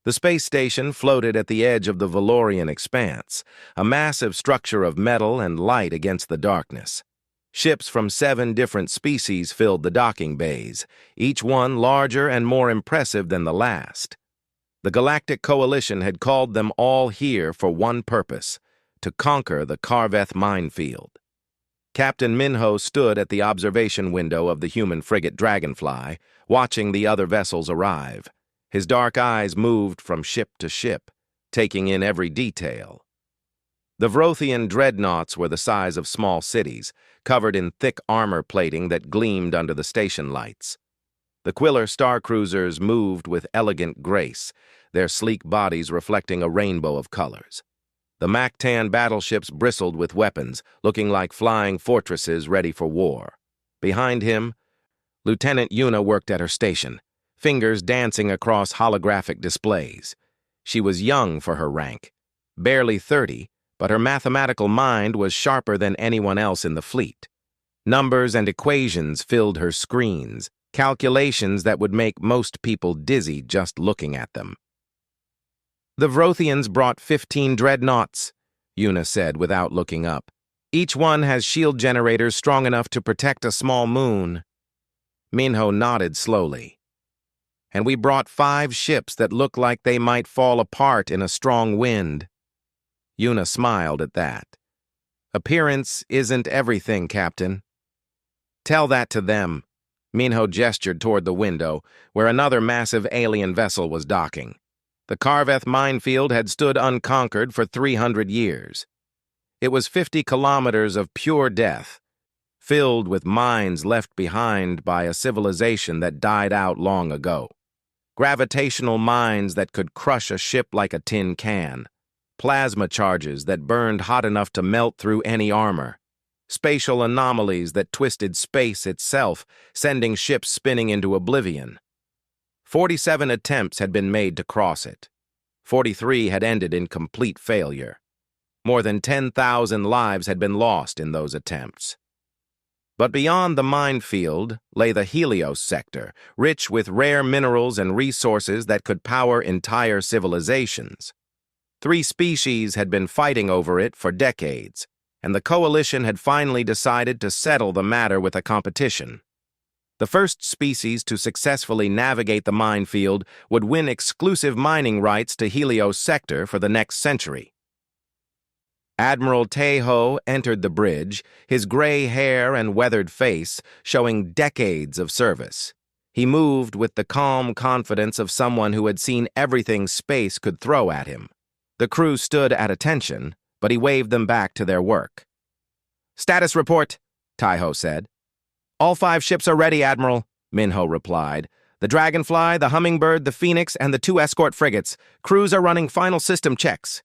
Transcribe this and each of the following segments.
The space station floated at the edge of the Valorian expanse, a massive structure of metal and light against the darkness. Ships from 7 different species filled the docking bays, each one larger and more impressive than the last. The Galactic Coalition had called them all here for one purpose: to conquer the Karveth minefield. Captain Minho stood at the observation window of the human frigate Dragonfly, watching the other vessels arrive. His dark eyes moved from ship to ship, taking in every detail. The Vrothian dreadnoughts were the size of small cities, covered in thick armor plating that gleamed under the station lights. The Quiller starcruisers moved with elegant grace, their sleek bodies reflecting a rainbow of colors. The Mactan battleships bristled with weapons, looking like flying fortresses ready for war. Behind him, Lieutenant Yuna worked at her station, fingers dancing across holographic displays. She was young for her rank, barely 30, but her mathematical mind was sharper than anyone else in the fleet. Numbers and equations filled her screens, calculations that would make most people dizzy just looking at them. "The Vrothians brought 15 dreadnoughts," Yuna said without looking up. "Each one has shield generators strong enough to protect a small moon." Minho nodded slowly. "And we brought 5 ships that look like they might fall apart in a strong wind." Yuna smiled at that. "Appearance isn't everything, Captain." "Tell that to them." Minho gestured toward the window, where another massive alien vessel was docking. The Karveth minefield had stood unconquered for 300 years. It was 50 kilometers of pure death, filled with mines left behind by a civilization that died out long ago. Gravitational mines that could crush a ship like a tin can. Plasma charges that burned hot enough to melt through any armor. Spatial anomalies that twisted space itself, sending ships spinning into oblivion. 47 attempts had been made to cross it. 43 had ended in complete failure. More than 10,000 lives had been lost in those attempts. But beyond the minefield lay the Helios sector, rich with rare minerals and resources that could power entire civilizations. 3 species had been fighting over it for decades, and the Coalition had finally decided to settle the matter with a competition. The first species to successfully navigate the minefield would win exclusive mining rights to Helios sector for the next century. Admiral Tejo entered the bridge, his gray hair and weathered face showing decades of service. He moved with the calm confidence of someone who had seen everything space could throw at him. The crew stood at attention, but he waved them back to their work. "Status report," Tejo said. "All 5 ships are ready, Admiral," Minho replied. "The Dragonfly, the Hummingbird, the Phoenix, and the 2 escort frigates. Crews are running final system checks."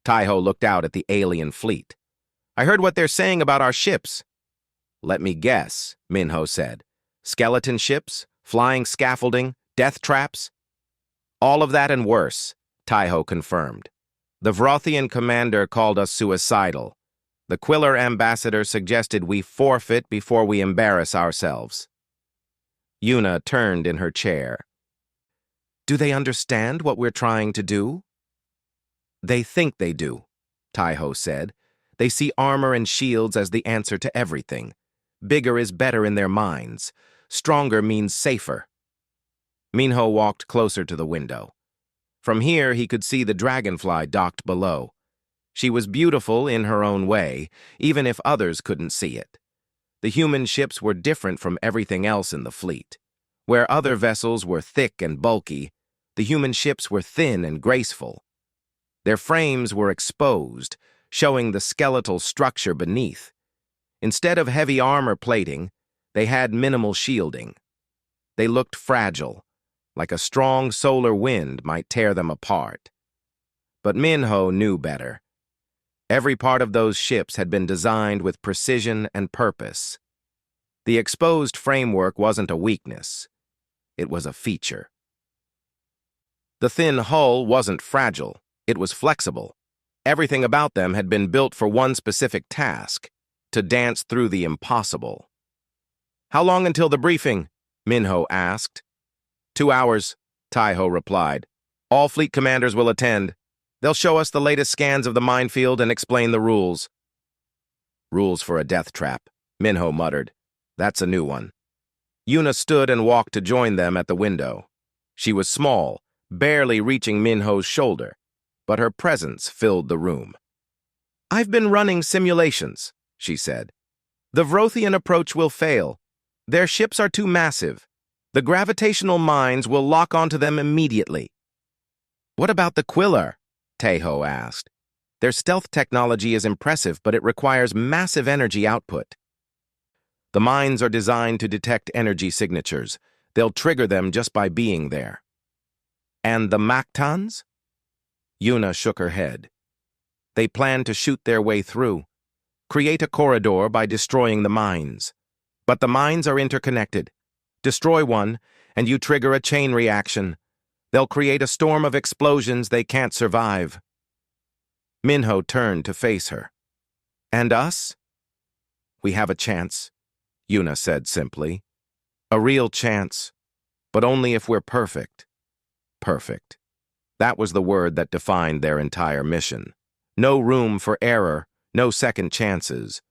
Tejo looked out at the alien fleet. "I heard what they're saying about our ships." "Let me guess," Minho said. "Skeleton ships, flying scaffolding, death traps?" "All of that and worse," Tejo confirmed. "The Vrothian commander called us suicidal. The Quiller ambassador suggested we forfeit before we embarrass ourselves." Yuna turned in her chair. "Do they understand what we're trying to do?" "They think they do," Tejo said. "They see armor and shields as the answer to everything. Bigger is better in their minds. Stronger means safer." Minho walked closer to the window. From here, he could see the Dragonfly docked below. She was beautiful in her own way, even if others couldn't see it. The human ships were different from everything else in the fleet. Where other vessels were thick and bulky, the human ships were thin and graceful. Their frames were exposed, showing the skeletal structure beneath. Instead of heavy armor plating, they had minimal shielding. They looked fragile, like a strong solar wind might tear them apart. But Minho knew better. Every part of those ships had been designed with precision and purpose. The exposed framework wasn't a weakness. It was a feature. The thin hull wasn't fragile. It was flexible. Everything about them had been built for one specific task, to dance through the impossible. "How long until the briefing?" Minho asked. 2 hours, Tejo replied. All fleet commanders will attend. They'll show us the latest scans of the minefield and explain the rules. Rules for a death trap, Minho muttered. That's a new one. Yuna stood and walked to join them at the window. She was small, barely reaching Minho's shoulder, but her presence filled the room. I've been running simulations, she said. The Vrothian approach will fail. Their ships are too massive. The gravitational mines will lock onto them immediately. What about the Quiller? Tejo asked. Their stealth technology is impressive, but it requires massive energy output. The mines are designed to detect energy signatures. They'll trigger them just by being there. And the Maktans? Yuna shook her head. They plan to shoot their way through, create a corridor by destroying the mines. But the mines are interconnected. Destroy one, and you trigger a chain reaction. They'll create a storm of explosions they can't survive. Minho turned to face her. And us? We have a chance, Yuna said simply. A real chance, but only if we're perfect. Perfect. That was the word that defined their entire mission. No room for error, no second chances.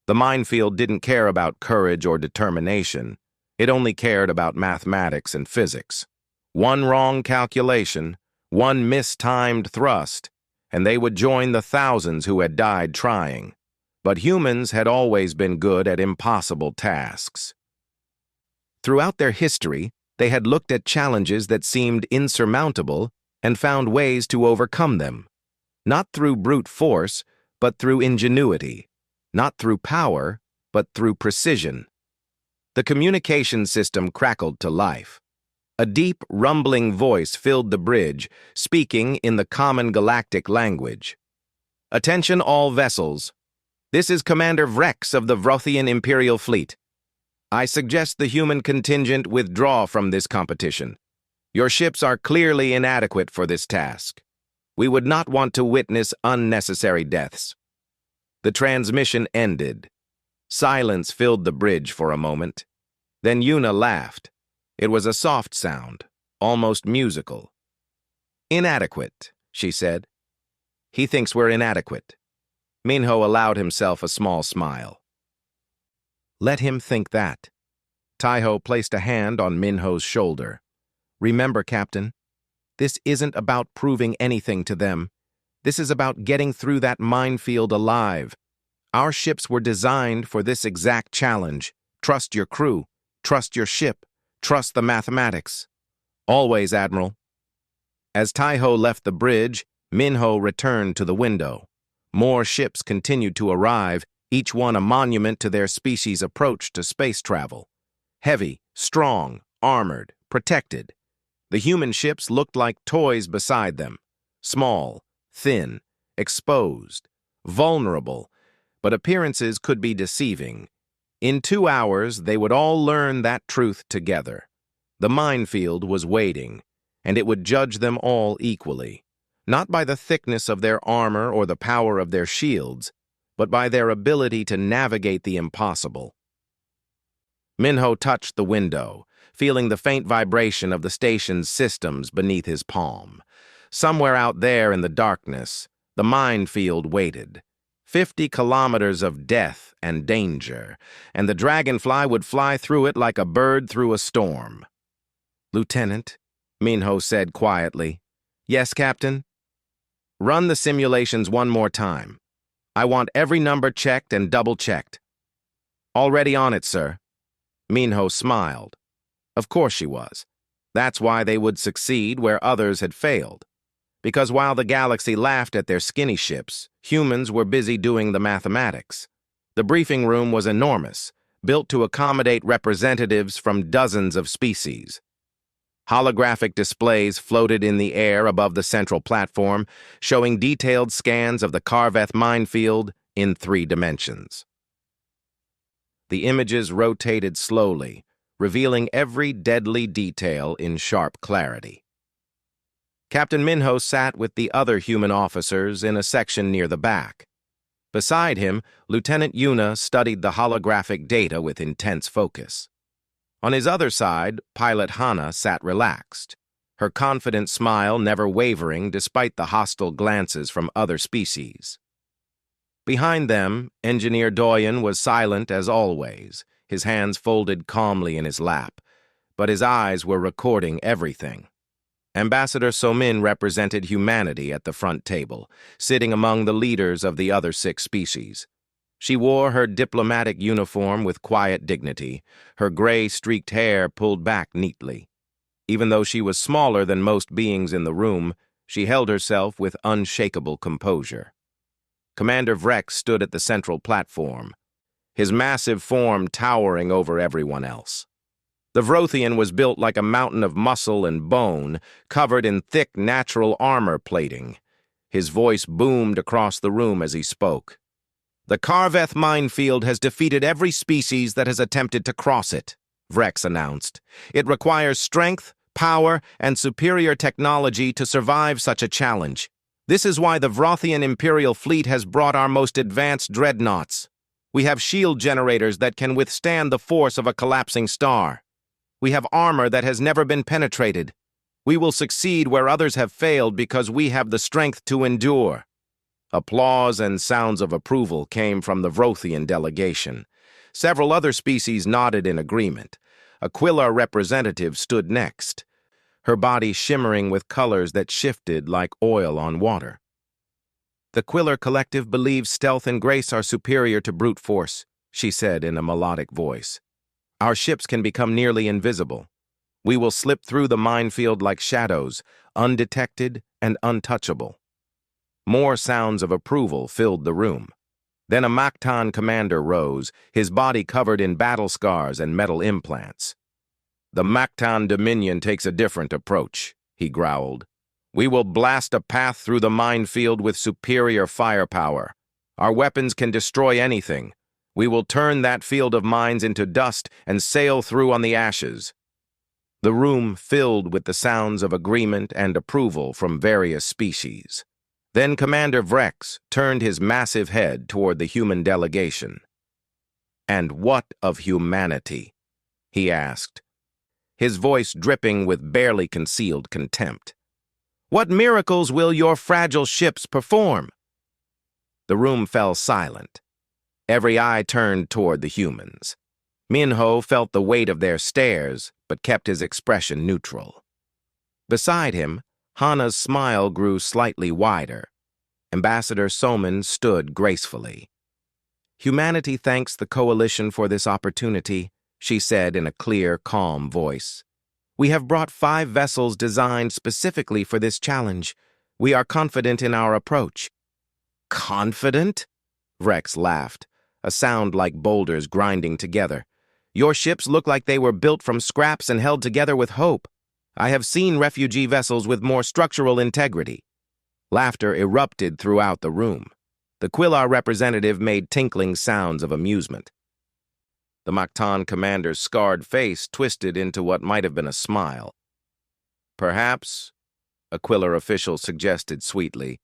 The minefield didn't care about courage or determination. It only cared about mathematics and physics. One wrong calculation, one mistimed thrust, and they would join the thousands who had died trying. But humans had always been good at impossible tasks. Throughout their history, they had looked at challenges that seemed insurmountable and found ways to overcome them. Not through brute force, but through ingenuity. Not through power, but through precision. The communication system crackled to life. A deep, rumbling voice filled the bridge, speaking in the common galactic language. Attention all vessels. This is Commander Vrex of the Vrothian Imperial Fleet. I suggest the human contingent withdraw from this competition. Your ships are clearly inadequate for this task. We would not want to witness unnecessary deaths. The transmission ended. Silence filled the bridge for a moment. Then Yuna laughed. It was a soft sound, almost musical. Inadequate, she said. He thinks we're inadequate. Minho allowed himself a small smile. Let him think that. Tejo placed a hand on Minho's shoulder. Remember, Captain, this isn't about proving anything to them. This is about getting through that minefield alive. Our ships were designed for this exact challenge. Trust your crew. Trust your ship. Trust the mathematics. Always, Admiral. As Tejo left the bridge, Minho returned to the window. More ships continued to arrive, each one a monument to their species' approach to space travel. Heavy, strong, armored, protected. The human ships looked like toys beside them. Small, thin, exposed, vulnerable, but appearances could be deceiving. In 2 hours, they would all learn that truth together. The minefield was waiting, and it would judge them all equally, not by the thickness of their armor or the power of their shields, but by their ability to navigate the impossible. Minho touched the window, feeling the faint vibration of the station's systems beneath his palm. Somewhere out there in the darkness, the minefield waited. 50 kilometers of death and danger, and the dragonfly would fly through it like a bird through a storm. Lieutenant, Minho said quietly. Yes, Captain? Run the simulations one more time. I want every number checked and double-checked. Already on it, sir. Minho smiled. Of course she was. That's why they would succeed where others had failed. Because while the galaxy laughed at their skinny ships, humans were busy doing the mathematics. The briefing room was enormous, built to accommodate representatives from dozens of species. Holographic displays floated in the air above the central platform, showing detailed scans of the Karveth minefield in 3 dimensions. The images rotated slowly, revealing every deadly detail in sharp clarity. Captain Minho sat with the other human officers in a section near the back. Beside him, Lieutenant Yuna studied the holographic data with intense focus. On his other side, Pilot Hana sat relaxed. her confident smile never wavering despite the hostile glances from other species. Behind them, Engineer Doyen was silent as always, his hands folded calmly in his lap, but his eyes were recording everything. Ambassador Somin represented humanity at the front table, sitting among the leaders of the other 6 species. She wore her diplomatic uniform with quiet dignity, her gray-streaked hair pulled back neatly. Even though she was smaller than most beings in the room, she held herself with unshakable composure. Commander Vrex stood at the central platform, his massive form towering over everyone else. The Vrothian was built like a mountain of muscle and bone, covered in thick natural armor plating. His voice boomed across the room as he spoke. "The Karveth minefield has defeated every species that has attempted to cross it," Vrex announced. "It requires strength, power, and superior technology to survive such a challenge. This is why the Vrothian Imperial Fleet has brought our most advanced dreadnoughts. We have shield generators that can withstand the force of a collapsing star. We have armor that has never been penetrated. We will succeed where others have failed because we have the strength to endure." Applause and sounds of approval came from the Vrothian delegation. Several other species nodded in agreement. A Quillar representative stood next, her body shimmering with colors that shifted like oil on water. "The Quillar Collective believes stealth and grace are superior to brute force," she said in a melodic voice. "Our ships can become nearly invisible. We will slip through the minefield like shadows, undetected and untouchable." More sounds of approval filled the room. Then a Mactan commander rose, his body covered in battle scars and metal implants. "The Mactan Dominion takes a different approach," he growled. "We will blast a path through the minefield with superior firepower. Our weapons can destroy anything. We will turn that field of mines into dust and sail through on the ashes." The room filled with the sounds of agreement and approval from various species. Then Commander Vrex turned his massive head toward the human delegation. "And what of humanity?" he asked, his voice dripping with barely concealed contempt. "What miracles will your fragile ships perform?" The room fell silent. Every eye turned toward the humans. Minho felt the weight of their stares, but kept his expression neutral. Beside him, Hana's smile grew slightly wider. Ambassador Somin stood gracefully. "Humanity thanks the Coalition for this opportunity," she said in a clear, calm voice. "We have brought 5 vessels designed specifically for this challenge. We are confident in our approach." "Confident?" Vrex laughed, a sound like boulders grinding together. "Your ships look like they were built from scraps and held together with hope. I have seen refugee vessels with more structural integrity." Laughter erupted throughout the room. The Quillar representative made tinkling sounds of amusement. The Mactan commander's scarred face twisted into what might have been a smile. "Perhaps," a Quillar official suggested sweetly,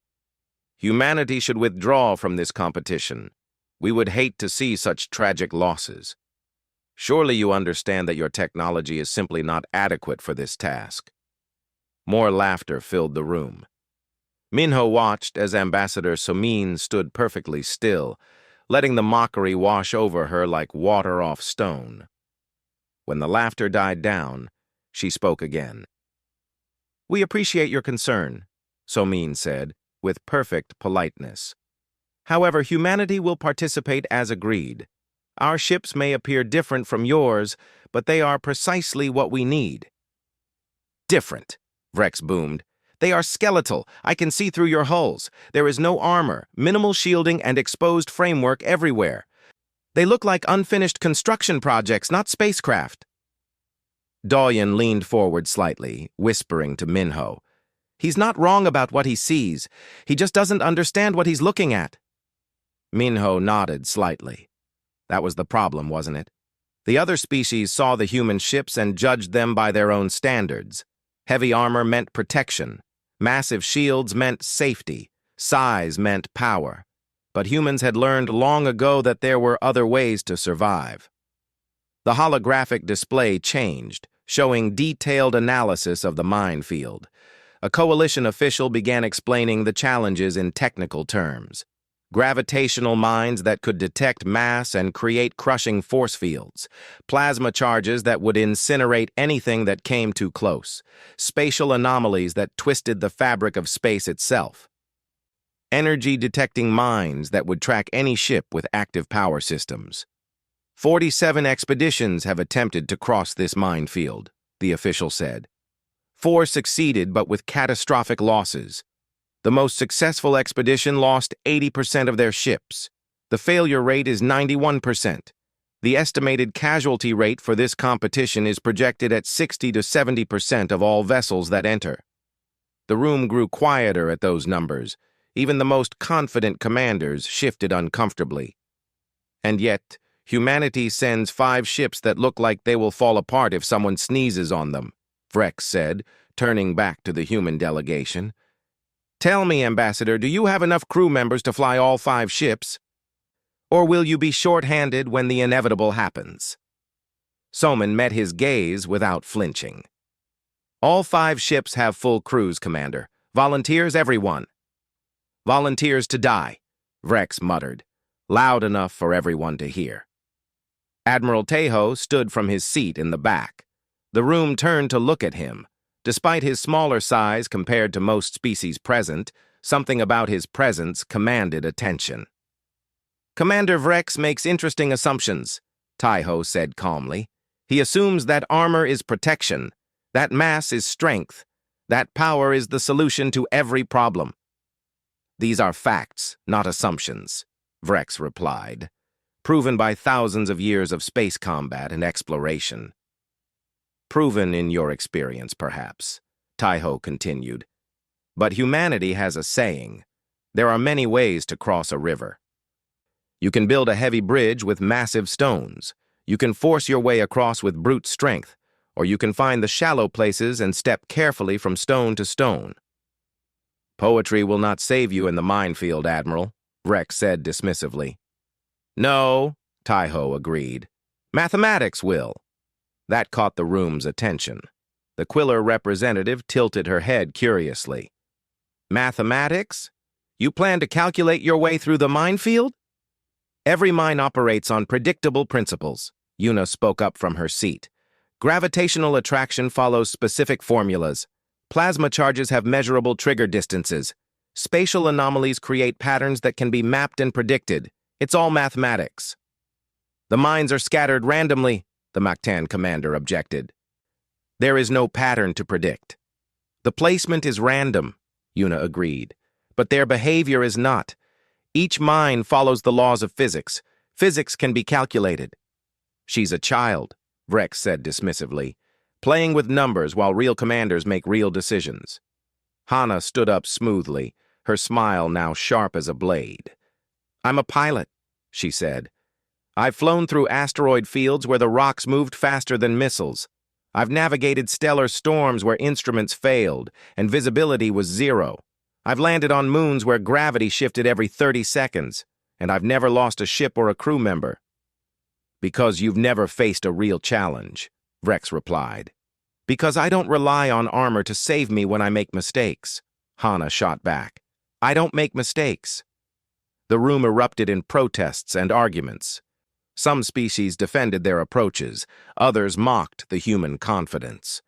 "humanity should withdraw from this competition. We would hate to see such tragic losses. Surely you understand that your technology is simply not adequate for this task." More laughter filled the room. Minho watched as Ambassador Somin stood perfectly still, letting the mockery wash over her like water off stone. When the laughter died down, she spoke again. "We appreciate your concern," Somin said, with perfect politeness. "However, humanity will participate as agreed. Our ships may appear different from yours, but they are precisely what we need." "Different," Vrex boomed. "They are skeletal. I can see through your hulls. There is no armor, minimal shielding, and exposed framework everywhere. They look like unfinished construction projects, not spacecraft." Doyen leaned forward slightly, whispering to Minho. "He's not wrong about what he sees. He just doesn't understand what he's looking at." Minho nodded slightly. That was the problem, wasn't it? The other species saw the human ships and judged them by their own standards. Heavy armor meant protection. Massive shields meant safety. Size meant power. But humans had learned long ago that there were other ways to survive. The holographic display changed, showing detailed analysis of the minefield. A coalition official began explaining the challenges in technical terms. Gravitational mines that could detect mass and create crushing force fields, plasma charges that would incinerate anything that came too close, spatial anomalies that twisted the fabric of space itself, energy-detecting mines that would track any ship with active power systems. 47 expeditions have attempted to cross this minefield, the official said. 4 succeeded, but with catastrophic losses. The most successful expedition lost 80% of their ships. The failure rate is 91%. The estimated casualty rate for this competition is projected at 60 to 70% of all vessels that enter. The room grew quieter at those numbers. Even the most confident commanders shifted uncomfortably. And yet, humanity sends 5 ships that look like they will fall apart if someone sneezes on them, Vrex said, turning back to the human delegation. Tell me, Ambassador, do you have enough crew members to fly all 5 ships? Or will you be short-handed when the inevitable happens? Soman met his gaze without flinching. All 5 ships have full crews, Commander. Volunteers, everyone. Volunteers to die, Vrex muttered, loud enough for everyone to hear. Admiral Tejo stood from his seat in the back. The room turned to look at him. Despite his smaller size compared to most species present, something about his presence commanded attention. Commander Vrex makes interesting assumptions, Tejo said calmly. He assumes that armor is protection, that mass is strength, that power is the solution to every problem. These are facts, not assumptions, Vrex replied, proven by thousands of years of space combat and exploration. Proven in your experience, perhaps, Tejo continued. But humanity has a saying. There are many ways to cross a river. You can build a heavy bridge with massive stones. You can force your way across with brute strength, or you can find the shallow places and step carefully from stone to stone. Poetry will not save you in the minefield, Admiral, Vrex said dismissively. No, Tejo agreed. Mathematics will. That caught the room's attention. The Quiller representative tilted her head curiously. Mathematics? You plan to calculate your way through the minefield? Every mine operates on predictable principles, Yuna spoke up from her seat. Gravitational attraction follows specific formulas. Plasma charges have measurable trigger distances. Spatial anomalies create patterns that can be mapped and predicted. It's all mathematics. The mines are scattered randomly, the Mactan commander objected. There is no pattern to predict. The placement is random, Yuna agreed, but their behavior is not. Each mine follows the laws of physics. Physics can be calculated. She's a child, Vrex said dismissively, playing with numbers while real commanders make real decisions. Hana stood up smoothly, her smile now sharp as a blade. I'm a pilot, she said. I've flown through asteroid fields where the rocks moved faster than missiles. I've navigated stellar storms where instruments failed and visibility was 0. I've landed on moons where gravity shifted every 30 seconds, and I've never lost a ship or a crew member. Because you've never faced a real challenge, Vrex replied. Because I don't rely on armor to save me when I make mistakes, Hana shot back. I don't make mistakes. The room erupted in protests and arguments. Some species defended their approaches, others mocked the human confidence.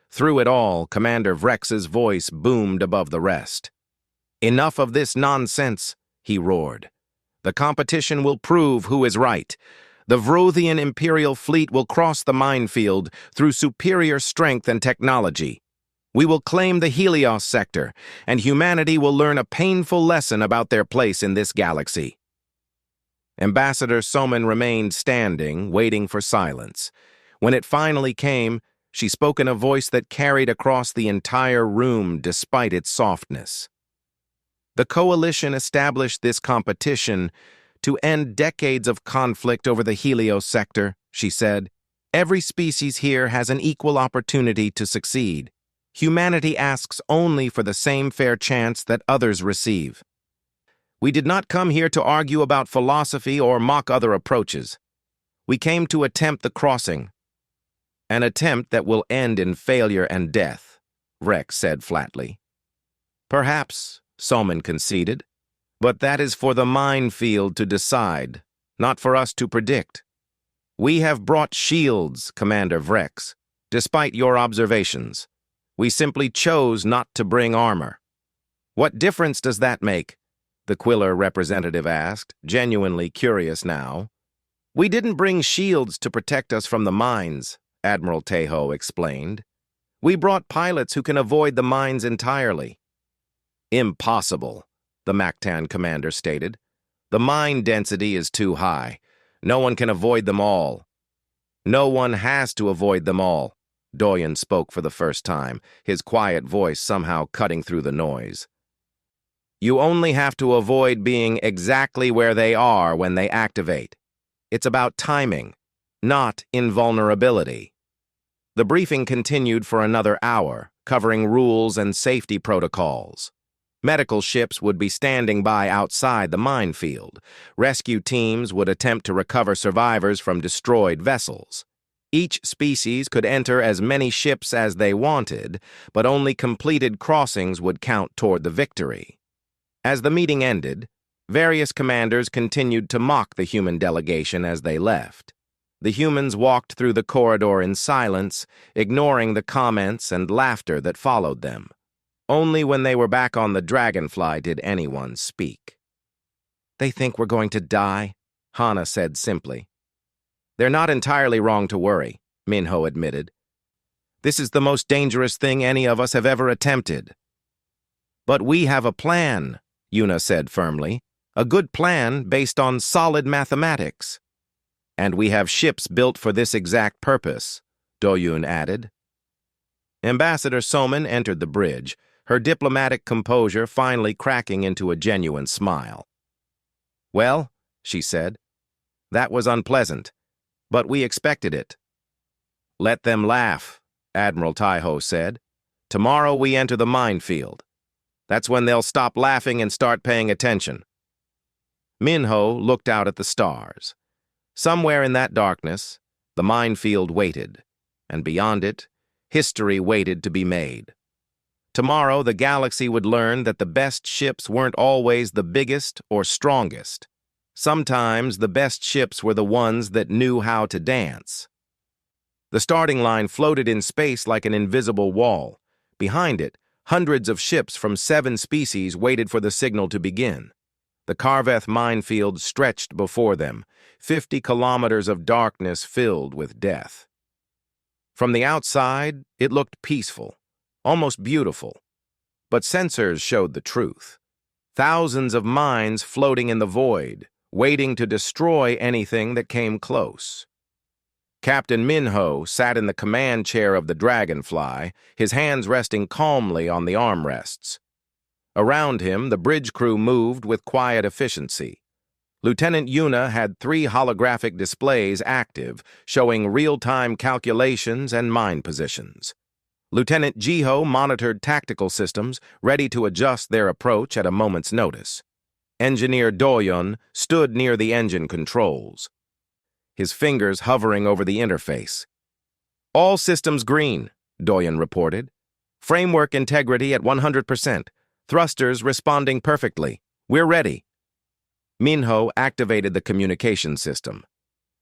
Through it all, Commander Vrex's voice boomed above the rest. Enough of this nonsense, he roared. The competition will prove who is right. The Vrothian Imperial fleet will cross the minefield through superior strength and technology. We will claim the Helios sector, and humanity will learn a painful lesson about their place in this galaxy. Ambassador Soman remained standing, waiting for silence. When it finally came, she spoke in a voice that carried across the entire room despite its softness. The coalition established this competition to end decades of conflict over the Helios sector, she said. Every species here has an equal opportunity to succeed. Humanity asks only for the same fair chance that others receive. We did not come here to argue about philosophy or mock other approaches. We came to attempt the crossing. An attempt that will end in failure and death, Rex said flatly. Perhaps, Soman conceded, but that is for the minefield to decide, not for us to predict. We have brought shields, Commander Vrex, despite your observations. We simply chose not to bring armor. What difference does that make? The Quiller representative asked, genuinely curious now. We didn't bring shields to protect us from the mines, Admiral Tejo explained. We brought pilots who can avoid the mines entirely. Impossible, the Mactan commander stated. The mine density is too high. No one can avoid them all. No one has to avoid them all, Doyen spoke for the first time, his quiet voice somehow cutting through the noise. You only have to avoid being exactly where they are when they activate. It's about timing, not invulnerability. The briefing continued for another hour, covering rules and safety protocols. Medical ships would be standing by outside the minefield. Rescue teams would attempt to recover survivors from destroyed vessels. Each species could enter as many ships as they wanted, but only completed crossings would count toward the victory. As the meeting ended, various commanders continued to mock the human delegation as they left. The humans walked through the corridor in silence, ignoring the comments and laughter that followed them. Only when they were back on the Dragonfly did anyone speak. They think we're going to die, Hana said simply. They're not entirely wrong to worry, Minho admitted. This is the most dangerous thing any of us have ever attempted. But we have a plan, Yuna said firmly. A good plan based on solid mathematics. And we have ships built for this exact purpose, Doyun added. Ambassador Soman entered the bridge, her diplomatic composure finally cracking into a genuine smile. Well, she said, that was unpleasant, but we expected it. Let them laugh, Admiral Taiho said. Tomorrow we enter the minefield. That's when they'll stop laughing and start paying attention. Minho looked out at the stars. Somewhere in that darkness, the minefield waited, and beyond it, history waited to be made. Tomorrow, the galaxy would learn that the best ships weren't always the biggest or strongest. Sometimes the best ships were the ones that knew how to dance. The starting line floated in space like an invisible wall. Behind it, hundreds of ships from 7 species waited for the signal to begin. The Karveth minefield stretched before them, 50 kilometers of darkness filled with death. From the outside, it looked peaceful, almost beautiful. But sensors showed the truth. Thousands of mines floating in the void, waiting to destroy anything that came close. Captain Minho sat in the command chair of the Dragonfly, his hands resting calmly on the armrests. Around him, the bridge crew moved with quiet efficiency. Lieutenant Yuna had 3 holographic displays active, showing real-time calculations and mine positions. Lieutenant Jiho monitored tactical systems, ready to adjust their approach at a moment's notice. Engineer Doyon stood near the engine controls, his fingers hovering over the interface. All systems green, Doyon reported. Framework integrity at 100%. Thrusters responding perfectly. We're ready. Minho activated the communication system.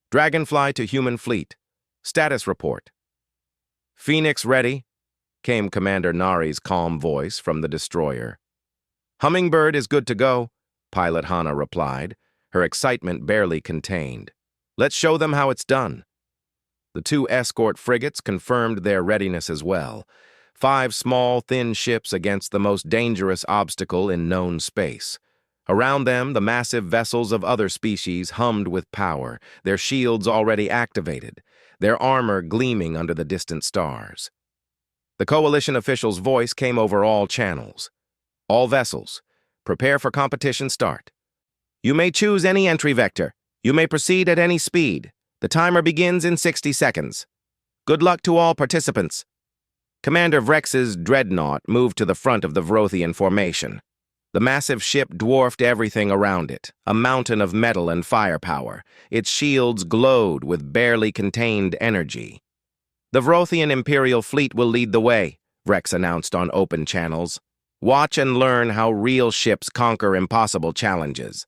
Dragonfly to human fleet. Status report. Phoenix ready, came Commander Nari's calm voice from the destroyer. Hummingbird is good to go, Pilot Hana replied, her excitement barely contained. Let's show them how it's done. The 2 escort frigates confirmed their readiness as well. 5 small, thin ships against the most dangerous obstacle in known space. Around them, the massive vessels of other species hummed with power, their shields already activated, their armor gleaming under the distant stars. The Coalition official's voice came over all channels. All vessels, prepare for competition start. You may choose any entry vector. You may proceed at any speed. The timer begins in 60 seconds. Good luck to all participants. Commander Vrex's dreadnought moved to the front of the Vrothian formation. The massive ship dwarfed everything around it, a mountain of metal and firepower. Its shields glowed with barely contained energy. The Vrothian Imperial fleet will lead the way, Rex announced on open channels. Watch and learn how real ships conquer impossible challenges.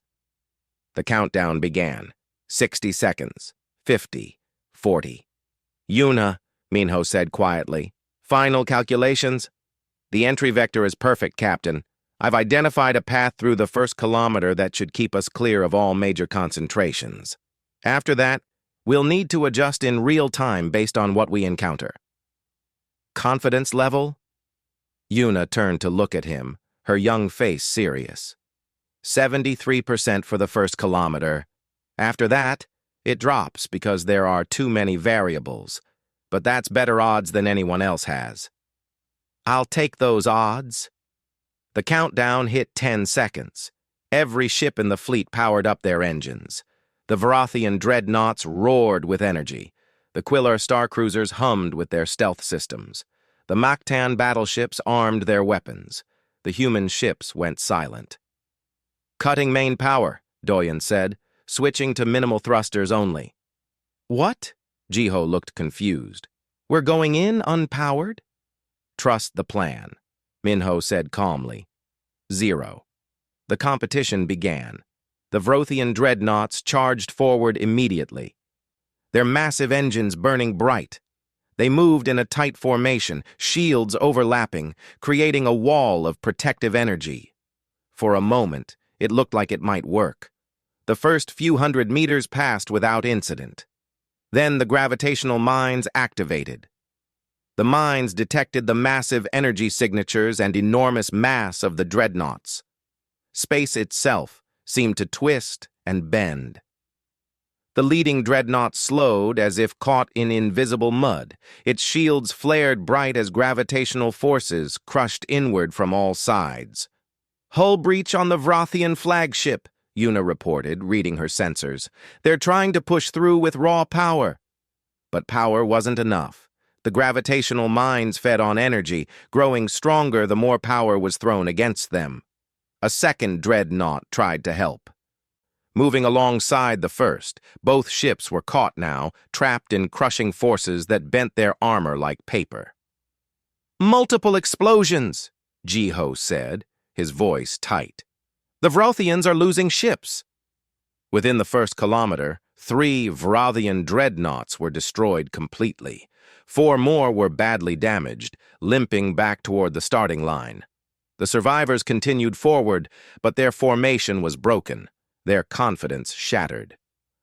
The countdown began. 60 seconds. 50. 40. Yuna, Minho said quietly. Final calculations? The entry vector is perfect, Captain. I've identified a path through the first kilometer that should keep us clear of all major concentrations. After that, we'll need to adjust in real time based on what we encounter. Confidence level? Yuna turned to look at him, her young face serious. 73% for the first kilometer. After that, it drops because there are too many variables, but that's better odds than anyone else has. I'll take those odds. The countdown hit 10 seconds. Every ship in the fleet powered up their engines. The Vrothian dreadnoughts roared with energy. The Quiller starcruisers hummed with their stealth systems. The Mactan battleships armed their weapons. The human ships went silent. Cutting main power, Doyen said, switching to minimal thrusters only. What? Jiho looked confused. We're going in unpowered? Trust the plan, Minho said calmly. 0. The competition began. The Vrothian dreadnoughts charged forward immediately. Their massive engines burning bright. They moved in a tight formation, shields overlapping, creating a wall of protective energy. For a moment, it looked like it might work. The first few hundred meters passed without incident. Then the gravitational mines activated. The mines detected the massive energy signatures and enormous mass of the dreadnoughts. Space itself seemed to twist and bend. The leading dreadnought slowed as if caught in invisible mud. Its shields flared bright as gravitational forces crushed inward from all sides. Hull breach on the Vrothian flagship, Yuna reported, reading her sensors. They're trying to push through with raw power. But power wasn't enough. The gravitational mines fed on energy, growing stronger the more power was thrown against them. A second dreadnought tried to help. Moving alongside the first, both ships were caught now, trapped in crushing forces that bent their armor like paper. Multiple explosions, Jiho said, his voice tight. The Vrothians are losing ships. Within the first kilometer, 3 Vrothian dreadnoughts were destroyed completely. 4 more were badly damaged, limping back toward the starting line. The survivors continued forward, but their formation was broken, their confidence shattered.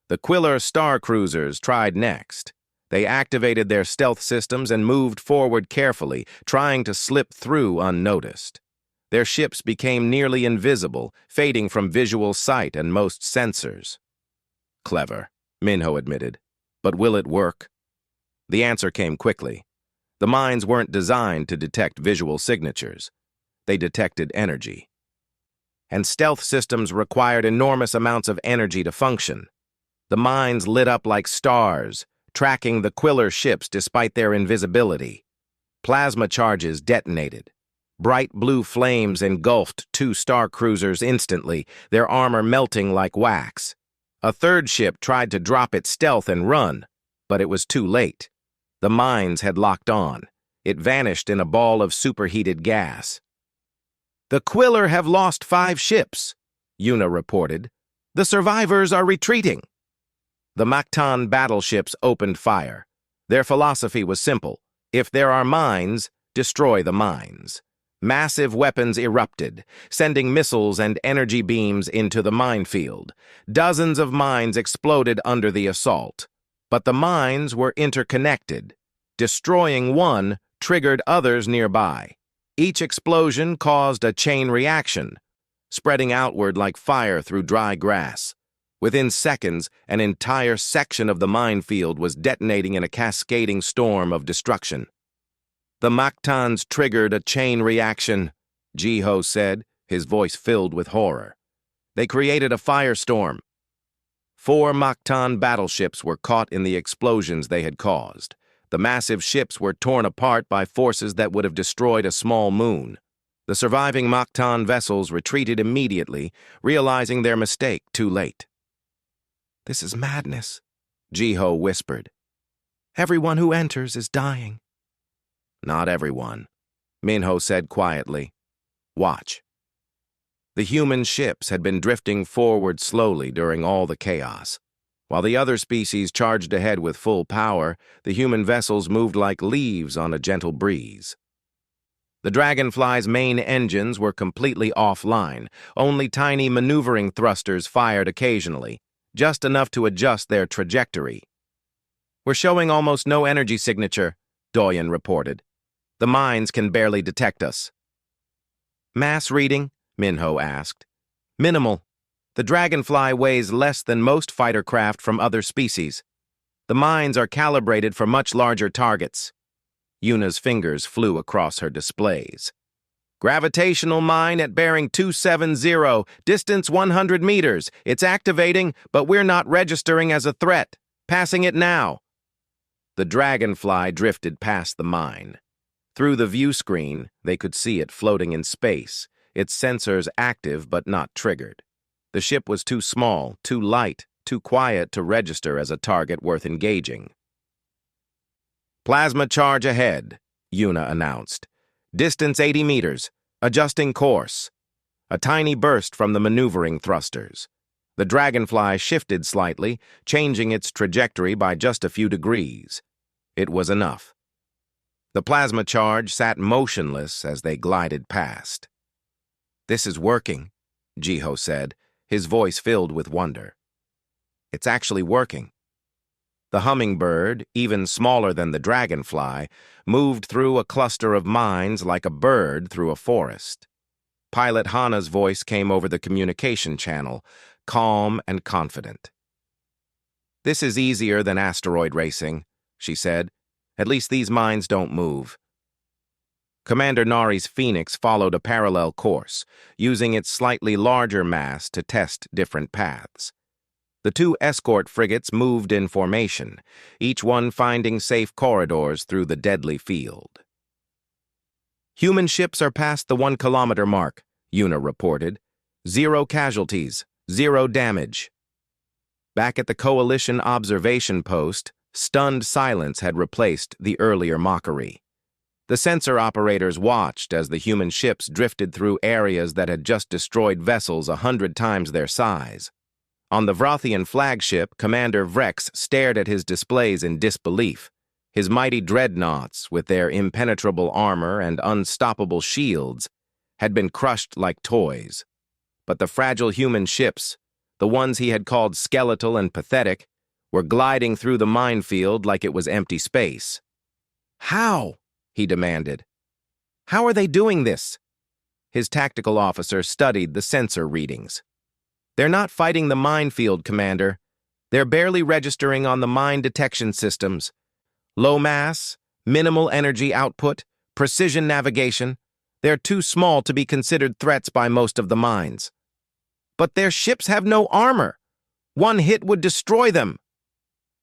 The Quiller starcruisers tried next. They activated their stealth systems and moved forward carefully, trying to slip through unnoticed. Their ships became nearly invisible, fading from visual sight and most sensors. Clever, Minho admitted. But will it work? The answer came quickly. The mines weren't designed to detect visual signatures. They detected energy. And stealth systems required enormous amounts of energy to function. The mines lit up like stars, tracking the Quiller ships despite their invisibility. Plasma charges detonated. Bright blue flames engulfed 2 starcruisers instantly, their armor melting like wax. A third ship tried to drop its stealth and run, but it was too late. The mines had locked on. It vanished in a ball of superheated gas. The Quiller have lost 5 ships, Yuna reported. The survivors are retreating. The Mactan battleships opened fire. Their philosophy was simple. If there are mines, destroy the mines. Massive weapons erupted, sending missiles and energy beams into the minefield. Dozens of mines exploded under the assault. But the mines were interconnected. Destroying one triggered others nearby. Each explosion caused a chain reaction, spreading outward like fire through dry grass. Within seconds, an entire section of the minefield was detonating in a cascading storm of destruction. The Mactans triggered a chain reaction, Jiho said, his voice filled with horror. They created a firestorm. 4 Mactan battleships were caught in the explosions they had caused. The massive ships were torn apart by forces that would have destroyed a small moon. The surviving Mactan vessels retreated immediately, realizing their mistake too late. This is madness, Jiho whispered. Everyone who enters is dying. Not everyone, Minho said quietly. Watch. The human ships had been drifting forward slowly during all the chaos. While the other species charged ahead with full power, the human vessels moved like leaves on a gentle breeze. The Dragonfly's main engines were completely offline. Only tiny maneuvering thrusters fired occasionally, just enough to adjust their trajectory. We're showing almost no energy signature, Doyen reported. The mines can barely detect us. Mass reading? Minho asked. Minimal. The Dragonfly weighs less than most fighter craft from other species. The mines are calibrated for much larger targets. Yuna's fingers flew across her displays. Gravitational mine at bearing 270, distance 100 meters. It's activating, but we're not registering as a threat. Passing it now. The Dragonfly drifted past the mine. Through the view screen, they could see it floating in space, its sensors active but not triggered. The ship was too small, too light, too quiet to register as a target worth engaging. Plasma charge ahead, Yuna announced. Distance 80 meters, adjusting course. A tiny burst from the maneuvering thrusters. The Dragonfly shifted slightly, changing its trajectory by just a few degrees. It was enough. The plasma charge sat motionless as they glided past. This is working, Jiho said, his voice filled with wonder. It's actually working. The hummingbird, even smaller than the Dragonfly, moved through a cluster of mines like a bird through a forest. Pilot Hana's voice came over the communication channel, calm and confident. This is easier than asteroid racing, she said. At least these mines don't move. Commander Nari's Phoenix followed a parallel course, using its slightly larger mass to test different paths. The two escort frigates moved in formation, each one finding safe corridors through the deadly field. Human ships are past the 1-kilometer mark, Yuna reported. 0 casualties, 0 damage. Back at the Coalition observation post, stunned silence had replaced the earlier mockery. The sensor operators watched as the human ships drifted through areas that had just destroyed vessels 100 times their size. On the Vrothian flagship, Commander Vrex stared at his displays in disbelief. His mighty dreadnoughts, with their impenetrable armor and unstoppable shields, had been crushed like toys. But the fragile human ships, the ones he had called skeletal and pathetic, were gliding through the minefield like it was empty space. How? He demanded. How are they doing this? His tactical officer studied the sensor readings. They're not fighting the minefield, Commander. They're barely registering on the mine detection systems. Low mass, minimal energy output, precision navigation. They're too small to be considered threats by most of the mines. But their ships have no armor. One hit would destroy them.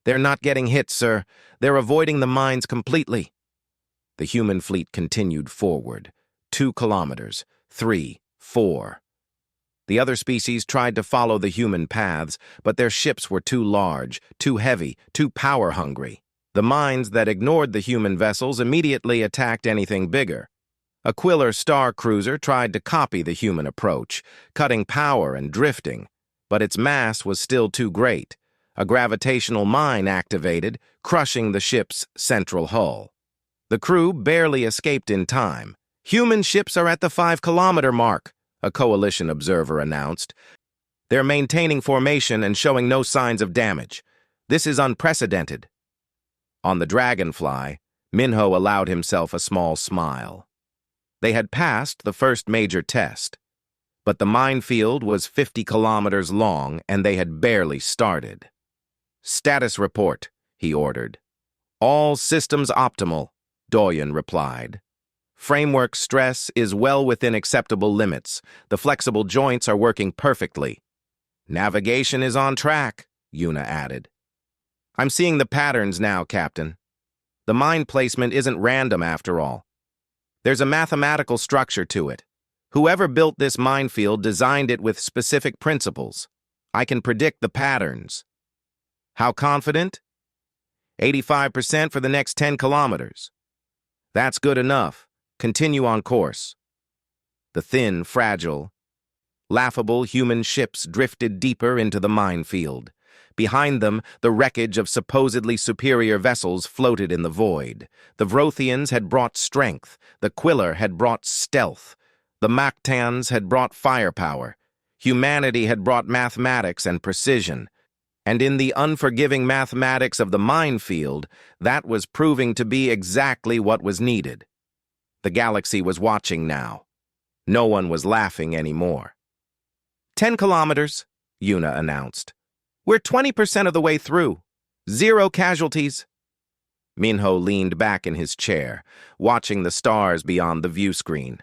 They're not getting hit, sir. They're avoiding the mines completely. The human fleet continued forward. 2 kilometers, 3, 4. The other species tried to follow the human paths, but their ships were too large, too heavy, too power-hungry. The mines that ignored the human vessels immediately attacked anything bigger. A Quiller star cruiser tried to copy the human approach, cutting power and drifting, but its mass was still too great. A gravitational mine activated, crushing the ship's central hull. The crew barely escaped in time. Human ships are at the 5-kilometer mark, a Coalition observer announced. They're maintaining formation and showing no signs of damage. This is unprecedented. On the Dragonfly, Minho allowed himself a small smile. They had passed the first major test, but the minefield was 50 kilometers long and they had barely started. Status report, he ordered. All systems optimal, Doyen replied. Framework stress is well within acceptable limits. The flexible joints are working perfectly. Navigation is on track, Yuna added. I'm seeing the patterns now, Captain. The mine placement isn't random after all. There's a mathematical structure to it. Whoever built this minefield designed it with specific principles. I can predict the patterns. How confident? 85% for the next 10 kilometers. That's good enough. Continue on course. The thin, fragile, laughable human ships drifted deeper into the minefield. Behind them, the wreckage of supposedly superior vessels floated in the void. The Vrothians had brought strength. The Quiller had brought stealth. The Mactans had brought firepower. Humanity had brought mathematics and precision. And in the unforgiving mathematics of the minefield, that was proving to be exactly what was needed. The galaxy was watching now. No one was laughing anymore. 10 kilometers, Yuna announced. We're 20% of the way through. 0 casualties. Minho leaned back in his chair, watching the stars beyond the view screen.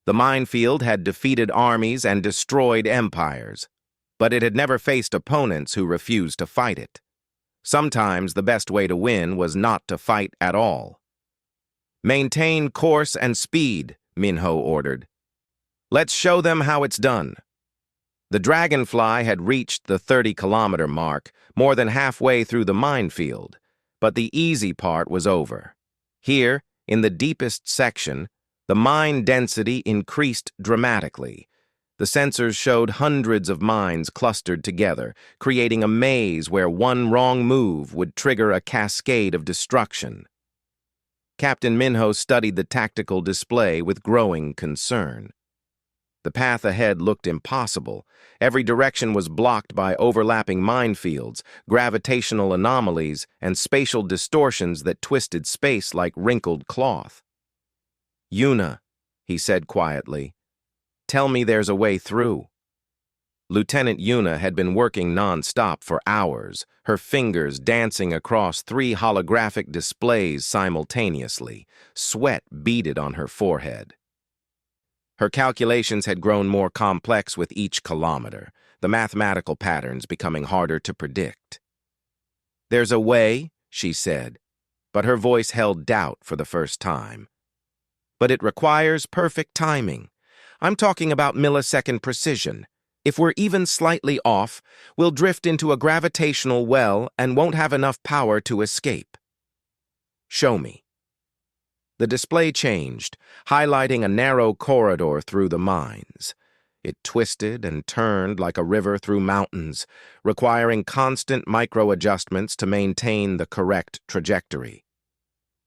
The minefield had defeated armies and destroyed empires, but it had never faced opponents who refused to fight it. Sometimes the best way to win was not to fight at all. Maintain course and speed, Minho ordered. Let's show them how it's done. The Dragonfly had reached the 30-kilometer mark, more than halfway through the minefield, but the easy part was over. Here, in the deepest section, the mine density increased dramatically. The sensors showed hundreds of mines clustered together, creating a maze where one wrong move would trigger a cascade of destruction. Captain Minho studied the tactical display with growing concern. The path ahead looked impossible. Every direction was blocked by overlapping minefields, gravitational anomalies, and spatial distortions that twisted space like wrinkled cloth. Yuna, he said quietly, tell me there's a way through. Lieutenant Yuna had been working non-stop for hours, her fingers dancing across 3 holographic displays simultaneously. Sweat beaded on her forehead. Her calculations had grown more complex with each kilometer, the mathematical patterns becoming harder to predict. There's a way, she said, but her voice held doubt for the first time. But it requires perfect timing. I'm talking about millisecond precision. If we're even slightly off, we'll drift into a gravitational well and won't have enough power to escape. Show me. The display changed, highlighting a narrow corridor through the mines. It twisted and turned like a river through mountains, requiring constant micro-adjustments to maintain the correct trajectory.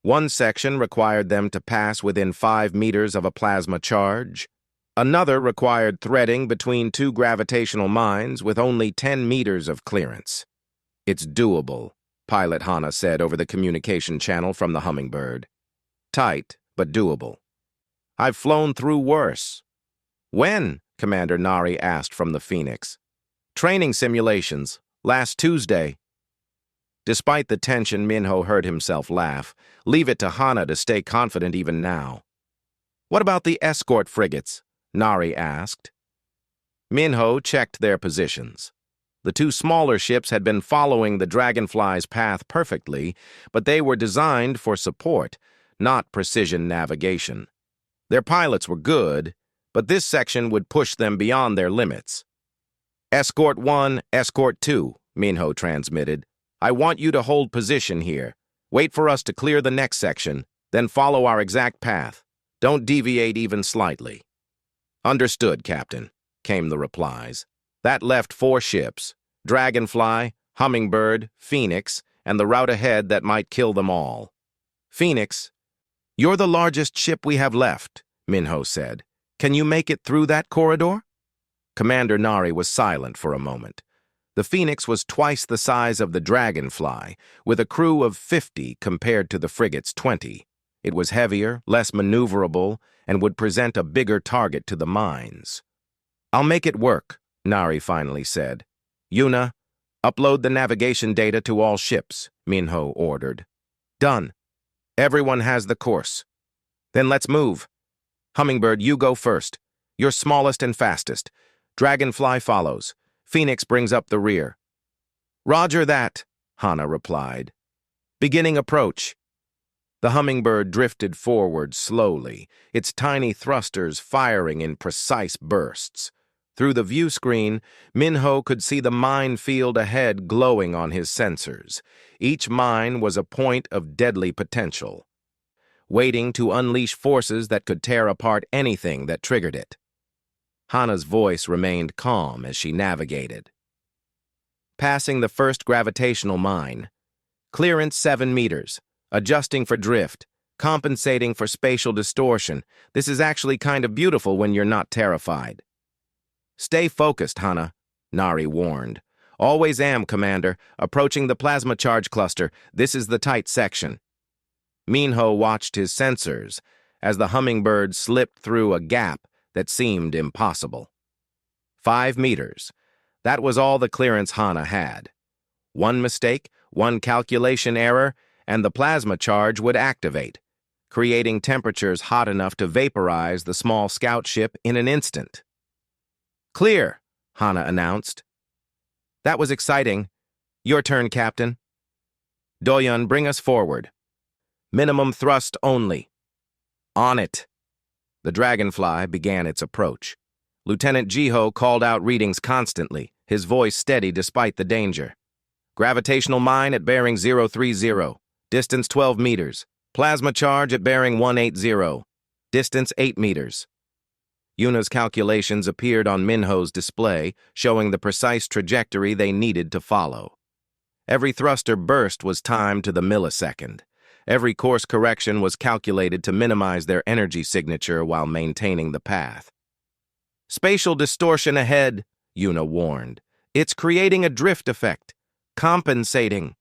One section required them to pass within 5 meters of a plasma charge. Another required threading between 2 gravitational mines with only 10 meters of clearance. It's doable, Pilot Hana said over the communication channel from the Hummingbird. Tight, but doable. I've flown through worse. When? Commander Nari asked from the Phoenix. Training simulations, last Tuesday. Despite the tension, Minho heard himself laugh. Leave it to Hana to stay confident even now. What about the escort frigates? Nari asked. Minho checked their positions. The 2 smaller ships had been following the Dragonfly's path perfectly, but they were designed for support, not precision navigation. Their pilots were good, but this section would push them beyond their limits. Escort 1, Escort 2, Minho transmitted. I want you to hold position here. Wait for us to clear the next section, then follow our exact path. Don't deviate even slightly. Understood, Captain, came the replies. That left 4 ships, Dragonfly, Hummingbird, Phoenix, and the route ahead that might kill them all. Phoenix, you're the largest ship we have left, Minho said. Can you make it through that corridor? Commander Nari was silent for a moment. The Phoenix was twice the size of the Dragonfly, with a crew of 50 compared to the frigate's 20. It was heavier, less maneuverable, and would present a bigger target to the mines. I'll make it work, Nari finally said. Yuna, upload the navigation data to all ships, Minho ordered. Done. Everyone has the course. Then let's move. Hummingbird, you go first. You're smallest and fastest. Dragonfly follows. Phoenix brings up the rear. Roger that, Hana replied. Beginning approach. The Hummingbird drifted forward slowly, its tiny thrusters firing in precise bursts. Through the view screen, Minho could see the minefield ahead glowing on his sensors. Each mine was a point of deadly potential, waiting to unleash forces that could tear apart anything that triggered it. Hana's voice remained calm as she navigated. Passing the first gravitational mine. Clearance 7 meters. Adjusting for drift. Compensating for spatial distortion. This is actually kind of beautiful when you're not terrified. Stay focused, Hana, Nari warned. Always am, Commander. Approaching the plasma charge cluster. This is the tight section. Minho watched his sensors as the hummingbird slipped through a gap that seemed impossible. 5 meters. That was all the clearance Hana had. One mistake, one calculation error, and the plasma charge would activate, creating temperatures hot enough to vaporize the small scout ship in an instant. Clear, Hana announced. That was exciting. Your turn, Captain. Doyun, bring us forward. Minimum thrust only. On it. The Dragonfly began its approach. Lieutenant Jiho called out readings constantly, his voice steady despite the danger. Gravitational mine at bearing 030. Distance 12 meters. Plasma charge at bearing 180. Distance 8 meters. Yuna's calculations appeared on Minho's display, showing the precise trajectory they needed to follow. Every thruster burst was timed to the millisecond. Every course correction was calculated to minimize their energy signature while maintaining the path. Spatial distortion ahead, Yuna warned. It's creating a drift effect. Compensating.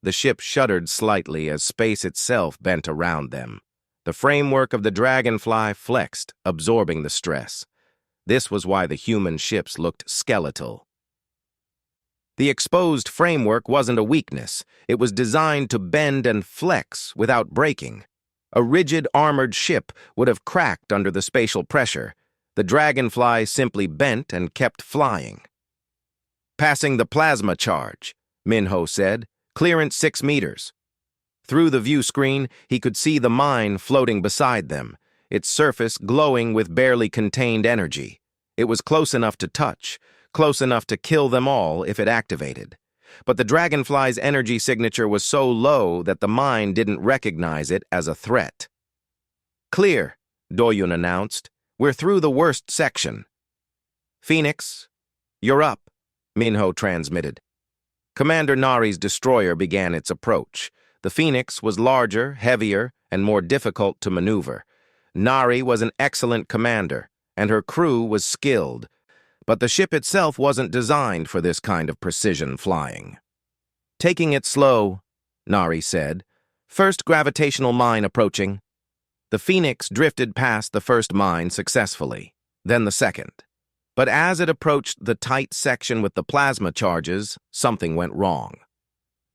The ship shuddered slightly as space itself bent around them. The framework of the Dragonfly flexed, absorbing the stress. This was why the human ships looked skeletal. The exposed framework wasn't a weakness. It was designed to bend and flex without breaking. A rigid armored ship would have cracked under the spatial pressure. The Dragonfly simply bent and kept flying. Passing the plasma charge, Minho said. Clearance 6 meters. Through the view screen, he could see the mine floating beside them, its surface glowing with barely contained energy. It was close enough to touch, close enough to kill them all if it activated. But the Dragonfly's energy signature was so low that the mine didn't recognize it as a threat. Clear, Doyun announced. We're through the worst section. Phoenix, you're up, Minho transmitted. Commander Nari's destroyer began its approach. The Phoenix was larger, heavier, and more difficult to maneuver. Nari was an excellent commander, and her crew was skilled, but the ship itself wasn't designed for this kind of precision flying. Taking it slow, Nari said. First gravitational mine approaching. The Phoenix drifted past the first mine successfully, then the second. But as it approached the tight section with the plasma charges, something went wrong.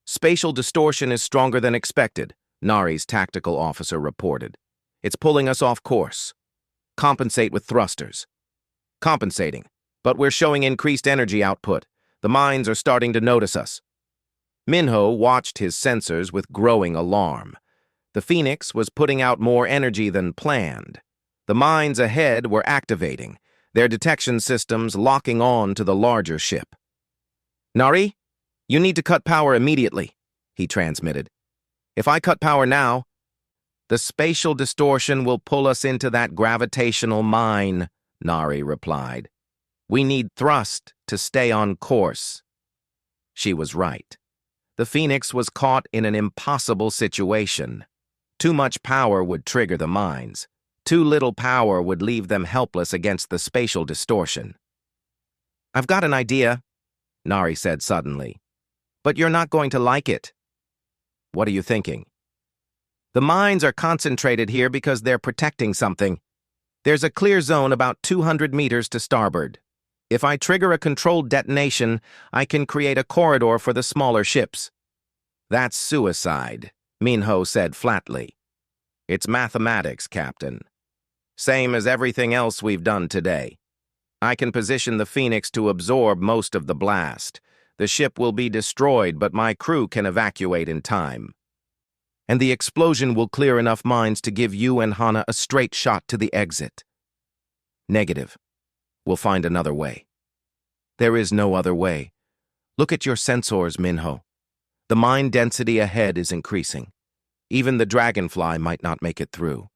Spatial distortion is stronger than expected, Nari's tactical officer reported. It's pulling us off course. Compensate with thrusters. Compensating, but we're showing increased energy output. The mines are starting to notice us. Minho watched his sensors with growing alarm. The Phoenix was putting out more energy than planned. The mines ahead were activating, their detection systems locking on to the larger ship. Nari? You need to cut power immediately, he transmitted. If I cut power now, the spatial distortion will pull us into that gravitational mine, Nari replied. We need thrust to stay on course. She was right. The Phoenix was caught in an impossible situation. Too much power would trigger the mines. Too little power would leave them helpless against the spatial distortion. I've got an idea, Nari said suddenly. But you're not going to like it. What are you thinking? The mines are concentrated here because they're protecting something. There's a clear zone about 200 meters to starboard. If I trigger a controlled detonation, I can create a corridor for the smaller ships. That's suicide, Minho said flatly. It's mathematics, Captain. Same as everything else we've done today. I can position the Phoenix to absorb most of the blast. The ship will be destroyed, but my crew can evacuate in time. And the explosion will clear enough mines to give you and Hana a straight shot to the exit. Negative. We'll find another way. There is no other way. Look at your sensors, Minho. The mine density ahead is increasing. Even the dragonfly might not make it through.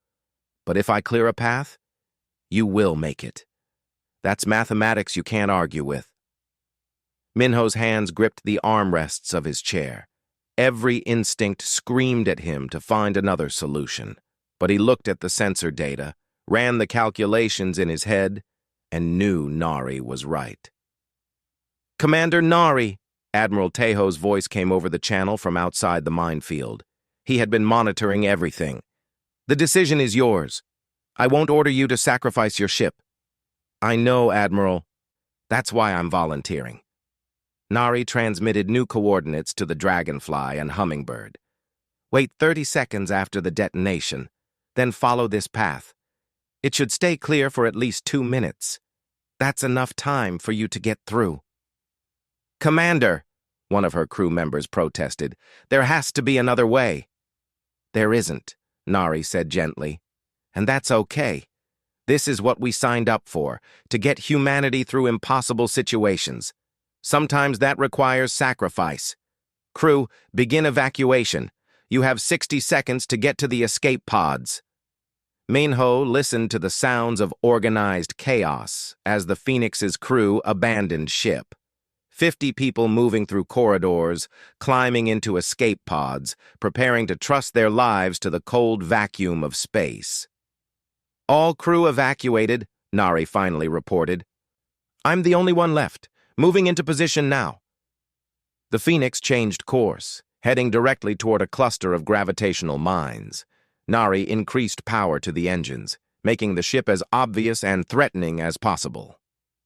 But if I clear a path, you will make it. That's mathematics you can't argue with. Minho's hands gripped the armrests of his chair. Every instinct screamed at him to find another solution. But he looked at the sensor data, ran the calculations in his head, and knew Nari was right. Commander Nari! Admiral Tejo's voice came over the channel from outside the minefield. He had been monitoring everything. The decision is yours. I won't order you to sacrifice your ship. I know, Admiral. That's why I'm volunteering. Nari transmitted new coordinates to the Dragonfly and Hummingbird. Wait 30 seconds after the detonation, then follow this path. It should stay clear for at least 2 minutes. That's enough time for you to get through. Commander, one of her crew members protested, there has to be another way. There isn't, Nari said gently. And that's okay. This is what we signed up for, to get humanity through impossible situations. Sometimes that requires sacrifice. Crew, begin evacuation. You have 60 seconds to get to the escape pods. Minho listened to the sounds of organized chaos as the Phoenix's crew abandoned ship. 50 people moving through corridors, climbing into escape pods, preparing to trust their lives to the cold vacuum of space. All crew evacuated, Nari finally reported. I'm the only one left, moving into position now. The Phoenix changed course, heading directly toward a cluster of gravitational mines. Nari increased power to the engines, making the ship as obvious and threatening as possible.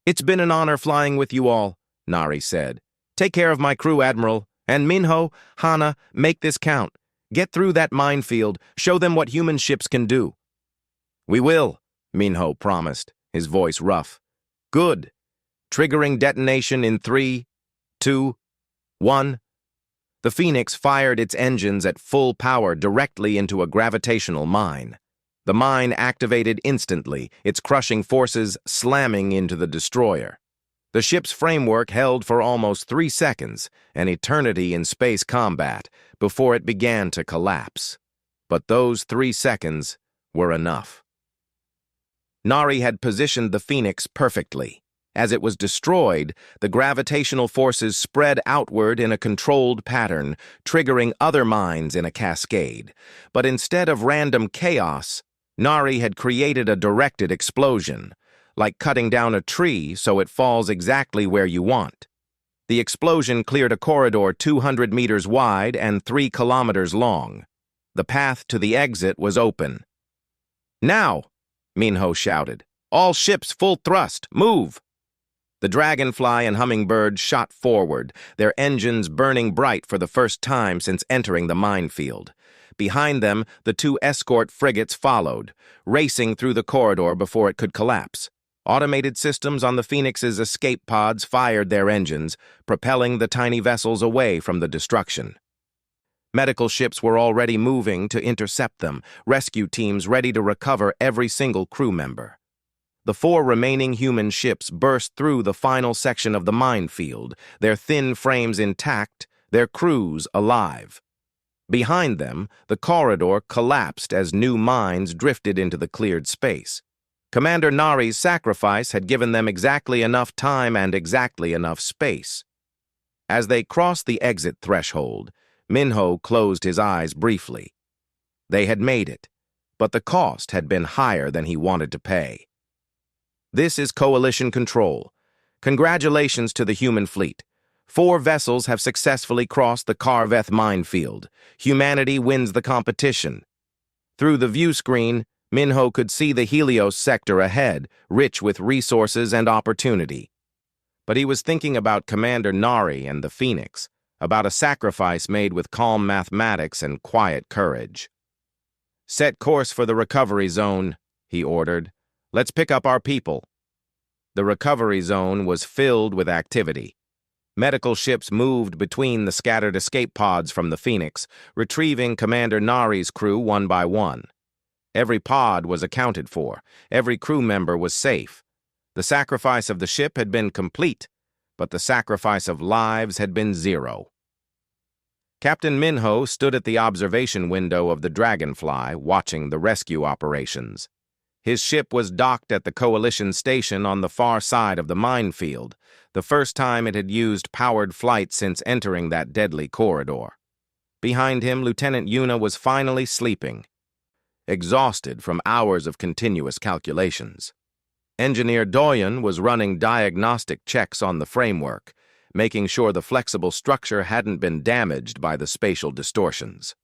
It's been an honor flying with you all, Nari said. Take care of my crew, Admiral, and Minho, Hana, make this count. Get through that minefield, show them what human ships can do. We will, Minho promised, his voice rough. Good. Triggering detonation in 3, 2, 1. The Phoenix fired its engines at full power directly into a gravitational mine. The mine activated instantly, its crushing forces slamming into the destroyer. The ship's framework held for almost 3 seconds, an eternity in space combat, before it began to collapse. But those 3 seconds were enough. Nari had positioned the Phoenix perfectly. As it was destroyed, the gravitational forces spread outward in a controlled pattern, triggering other mines in a cascade. But instead of random chaos, Nari had created a directed explosion, like cutting down a tree so it falls exactly where you want. The explosion cleared a corridor 200 meters wide and 3 kilometers long. The path to the exit was open. Now, Minho shouted. All ships full thrust, move! The Dragonfly and Hummingbird shot forward, their engines burning bright for the first time since entering the minefield. Behind them, the 2 escort frigates followed, racing through the corridor before it could collapse. Automated systems on the Phoenix's escape pods fired their engines, propelling the tiny vessels away from the destruction. Medical ships were already moving to intercept them, rescue teams ready to recover every single crew member. The 4 remaining human ships burst through the final section of the minefield, their thin frames intact, their crews alive. Behind them, the corridor collapsed as new mines drifted into the cleared space. Commander Nari's sacrifice had given them exactly enough time and exactly enough space. As they crossed the exit threshold, Minho closed his eyes briefly. They had made it, but the cost had been higher than he wanted to pay. This is Coalition Control. Congratulations to the human fleet. 4 vessels have successfully crossed the Karveth minefield. Humanity wins the competition. Through the view screen, Minho could see the Helios sector ahead, rich with resources and opportunity. But he was thinking about Commander Nari and the Phoenix, about a sacrifice made with calm mathematics and quiet courage. Set course for the recovery zone, he ordered. Let's pick up our people. The recovery zone was filled with activity. Medical ships moved between the scattered escape pods from the Phoenix, retrieving Commander Nari's crew one by one. Every pod was accounted for. Every crew member was safe. The sacrifice of the ship had been complete, but the sacrifice of lives had been zero. Captain Minho stood at the observation window of the Dragonfly, watching the rescue operations. His ship was docked at the Coalition station on the far side of the minefield, the first time it had used powered flight since entering that deadly corridor. Behind him, Lieutenant Yuna was finally sleeping, exhausted from hours of continuous calculations. Engineer Doyen was running diagnostic checks on the framework, making sure the flexible structure hadn't been damaged by the spatial distortions.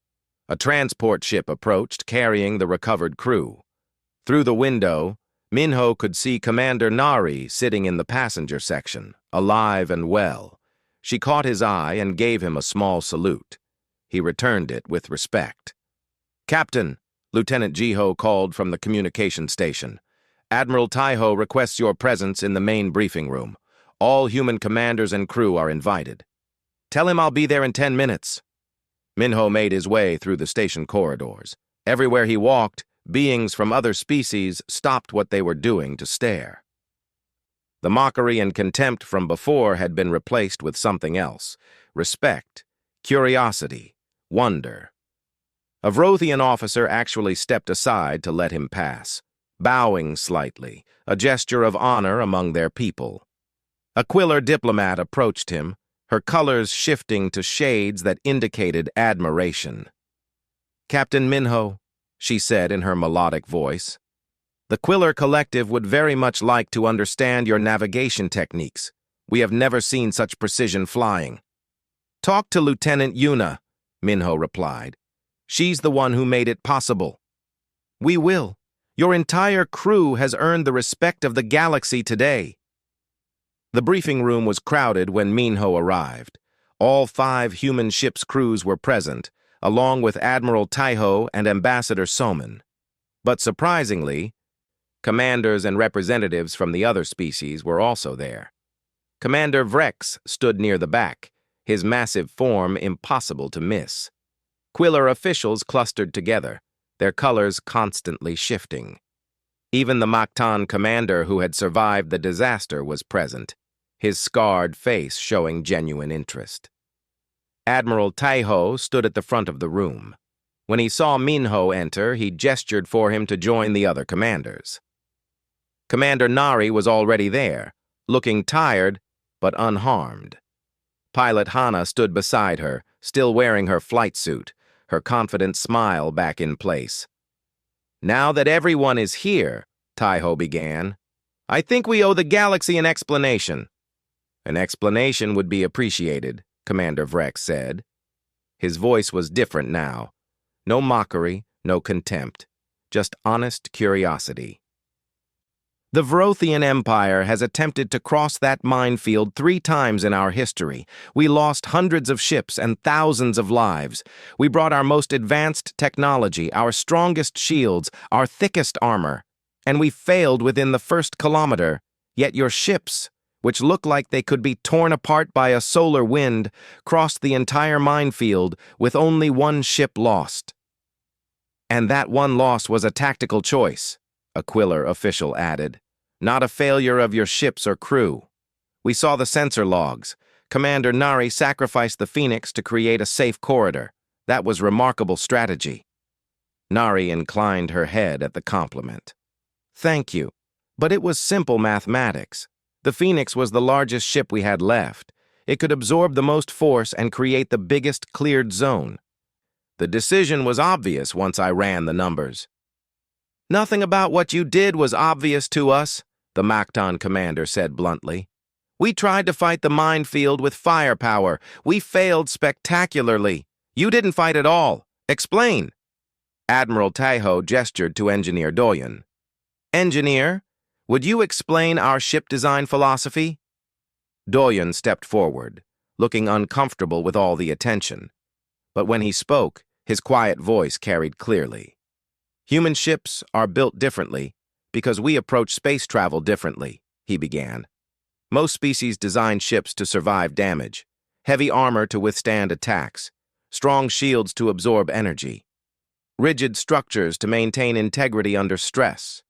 A transport ship approached, carrying the recovered crew. Through the window, Minho could see Commander Nari sitting in the passenger section, alive and well. She caught his eye and gave him a small salute. He returned it with respect. "Captain," Lieutenant Jiho called from the communication station, "Admiral Taiho requests your presence in the main briefing room. All human commanders and crew are invited." "Tell him I'll be there in 10 minutes." Minho made his way through the station corridors. Everywhere he walked, beings from other species stopped what they were doing to stare. The mockery and contempt from before had been replaced with something else: respect, curiosity, wonder. A Vrothian officer actually stepped aside to let him pass, bowing slightly, a gesture of honor among their people. A Quiller diplomat approached him, her colors shifting to shades that indicated admiration. "Captain Minho," she said in her melodic voice, "the Quiller Collective would very much like to understand your navigation techniques. We have never seen such precision flying." "Talk to Lieutenant Yuna," Minho replied. "She's the one who made it possible." "We will. Your entire crew has earned the respect of the galaxy today." The briefing room was crowded when Minho arrived. All 5 human ship's crews were present, along with Admiral Taiho and Ambassador Soman. But surprisingly, commanders and representatives from the other species were also there. Commander Vrex stood near the back, his massive form impossible to miss. Quiller officials clustered together, their colors constantly shifting. Even the Mactan commander who had survived the disaster was present, his scarred face showing genuine interest. Admiral Taiho stood at the front of the room. When he saw Minho enter, he gestured for him to join the other commanders. Commander Nari was already there, looking tired but unharmed. Pilot Hana stood beside her, still wearing her flight suit, her confident smile back in place. "Now that everyone is here," Taiho began, "I think we owe the galaxy an explanation." "An explanation would be appreciated," Commander Vrex said. His voice was different now. No mockery, no contempt, just honest curiosity. "The Vrothian Empire has attempted to cross that minefield 3 times in our history. We lost hundreds of ships and thousands of lives. We brought our most advanced technology, our strongest shields, our thickest armor, and we failed within the first kilometer. Yet your ships, which looked like they could be torn apart by a solar wind, crossed the entire minefield with only 1 ship lost." "And that one loss was a tactical choice," a Quiller official added. "Not a failure of your ships or crew. We saw the sensor logs. Commander Nari sacrificed the Phoenix to create a safe corridor. That was remarkable strategy." Nari inclined her head at the compliment. "Thank you, but it was simple mathematics. The Phoenix was the largest ship we had left. It could absorb the most force and create the biggest cleared zone. The decision was obvious once I ran the numbers." "Nothing about what you did was obvious to us," the Mactan commander said bluntly. "We tried to fight the minefield with firepower. We failed spectacularly. You didn't fight at all. Explain." Admiral Taiho gestured to Engineer Doyen. "Engineer, would you explain our ship design philosophy?" Doyen stepped forward, looking uncomfortable with all the attention. But when he spoke, his quiet voice carried clearly. "Human ships are built differently because we approach space travel differently," he began. "Most species design ships to survive damage, heavy armor to withstand attacks, strong shields to absorb energy, rigid structures to maintain integrity under stress.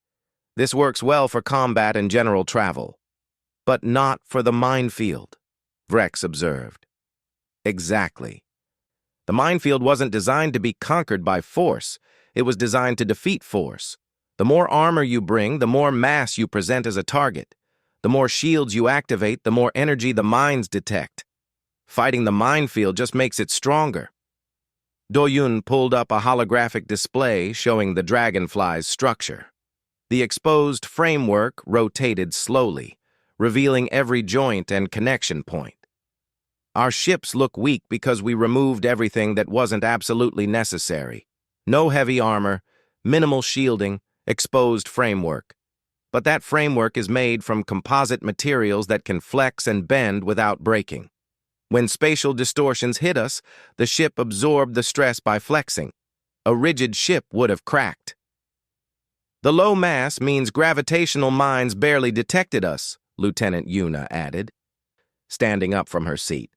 This works well for combat and general travel, but not for the minefield, Vrex observed. Exactly. The minefield wasn't designed to be conquered by force. It was designed to defeat force. The more armor you bring, the more mass you present as a target. The more shields you activate, the more energy the mines detect. Fighting the minefield just makes it stronger. Doyun pulled up a holographic display showing the dragonfly's structure. The exposed framework rotated slowly, revealing every joint and connection point. Our ships look weak because we removed everything that wasn't absolutely necessary. No heavy armor, minimal shielding, exposed framework. But that framework is made from composite materials that can flex and bend without breaking. When spatial distortions hit us, the ship absorbed the stress by flexing. A rigid ship would have cracked. The low mass means gravitational mines barely detected us, Lieutenant Yuna added, standing up from her seat.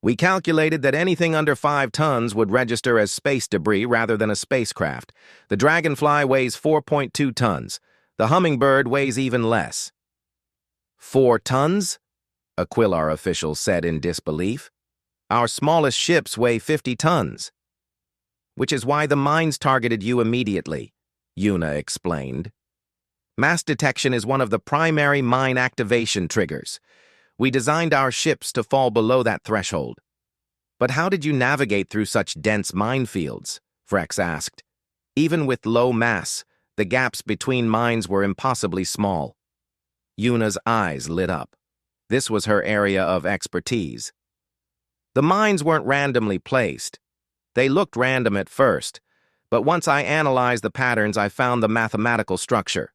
We calculated that anything under 5 tons would register as space debris rather than a spacecraft. The Dragonfly weighs 4.2 tons. The Hummingbird weighs even less. 4 tons? A Quillar official said in disbelief. Our smallest ships weigh 50 tons. Which is why the mines targeted you immediately, Yuna explained. Mass detection is one of the primary mine activation triggers. We designed our ships to fall below that threshold. But how did you navigate through such dense minefields? Vrex asked. Even with low mass, the gaps between mines were impossibly small. Yuna's eyes lit up. This was her area of expertise. The mines weren't randomly placed. They looked random at first, but once I analyzed the patterns, I found the mathematical structure.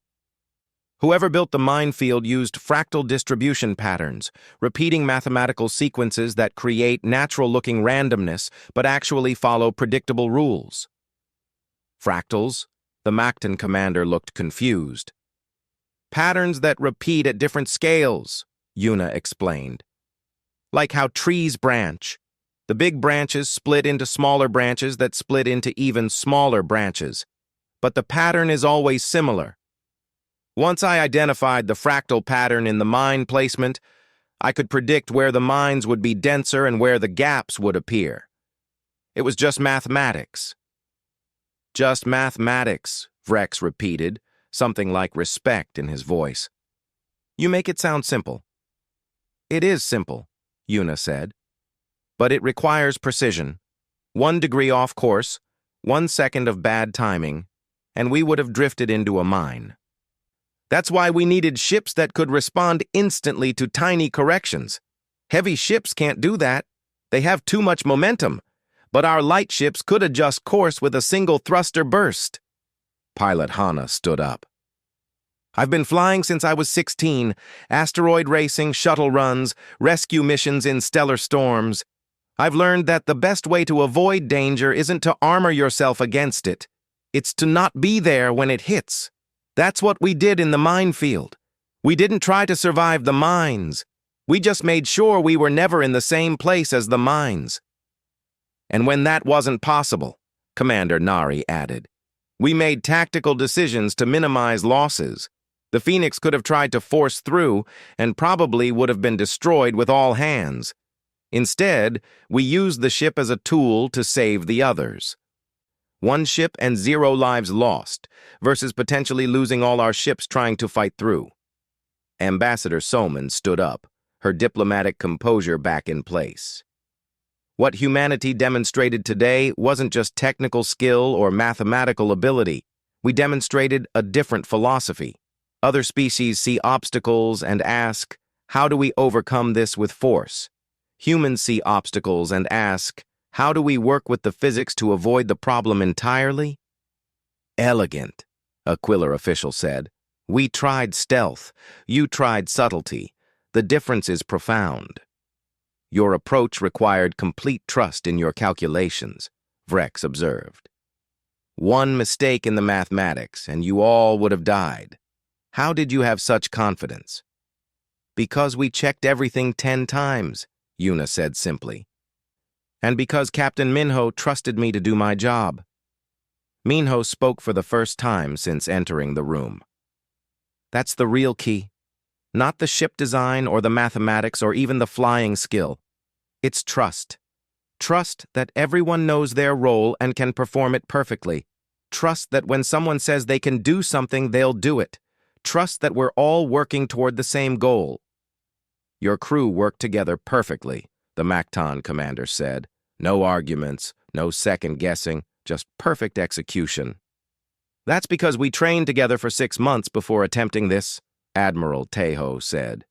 Whoever built the minefield used fractal distribution patterns, repeating mathematical sequences that create natural-looking randomness but actually follow predictable rules. Fractals? The Macton commander looked confused. Patterns that repeat at different scales, Yuna explained. Like how trees branch. The big branches split into smaller branches that split into even smaller branches. But the pattern is always similar. Once I identified the fractal pattern in the mine placement, I could predict where the mines would be denser and where the gaps would appear. It was just mathematics. Just mathematics, Vrex repeated, something like respect in his voice. You make it sound simple. It is simple, Yuna said. But it requires precision. 1 degree off course, 1 second of bad timing, and we would have drifted into a mine. That's why we needed ships that could respond instantly to tiny corrections. Heavy ships can't do that. They have too much momentum. But our light ships could adjust course with a single thruster burst. Pilot Hana stood up. I've been flying since I was 16, asteroid racing, shuttle runs, rescue missions in stellar storms. I've learned that the best way to avoid danger isn't to armor yourself against it. It's to not be there when it hits. That's what we did in the minefield. We didn't try to survive the mines. We just made sure we were never in the same place as the mines. And when that wasn't possible, Commander Nari added, we made tactical decisions to minimize losses. The Phoenix could have tried to force through and probably would have been destroyed with all hands. Instead, we used the ship as a tool to save the others. 1 ship and 0 lives lost, versus potentially losing all our ships trying to fight through. Ambassador Soman stood up, her diplomatic composure back in place. What humanity demonstrated today wasn't just technical skill or mathematical ability. We demonstrated a different philosophy. Other species see obstacles and ask, how do we overcome this with force? Humans see obstacles and ask, how do we work with the physics to avoid the problem entirely? Elegant, a Quillar official said. We tried stealth. You tried subtlety. The difference is profound. Your approach required complete trust in your calculations, Vrex observed. 1 mistake in the mathematics, and you all would have died. How did you have such confidence? Because we checked everything 10 times, Yuna said simply. And because Captain Minho trusted me to do my job. Minho spoke for the first time since entering the room. That's the real key. Not the ship design or the mathematics or even the flying skill. It's trust. Trust that everyone knows their role and can perform it perfectly. Trust that when someone says they can do something, they'll do it. Trust that we're all working toward the same goal. Your crew worked together perfectly, the Macton commander said. No arguments, no second-guessing, just perfect execution. That's because we trained together for 6 months before attempting this, Admiral Tejo said.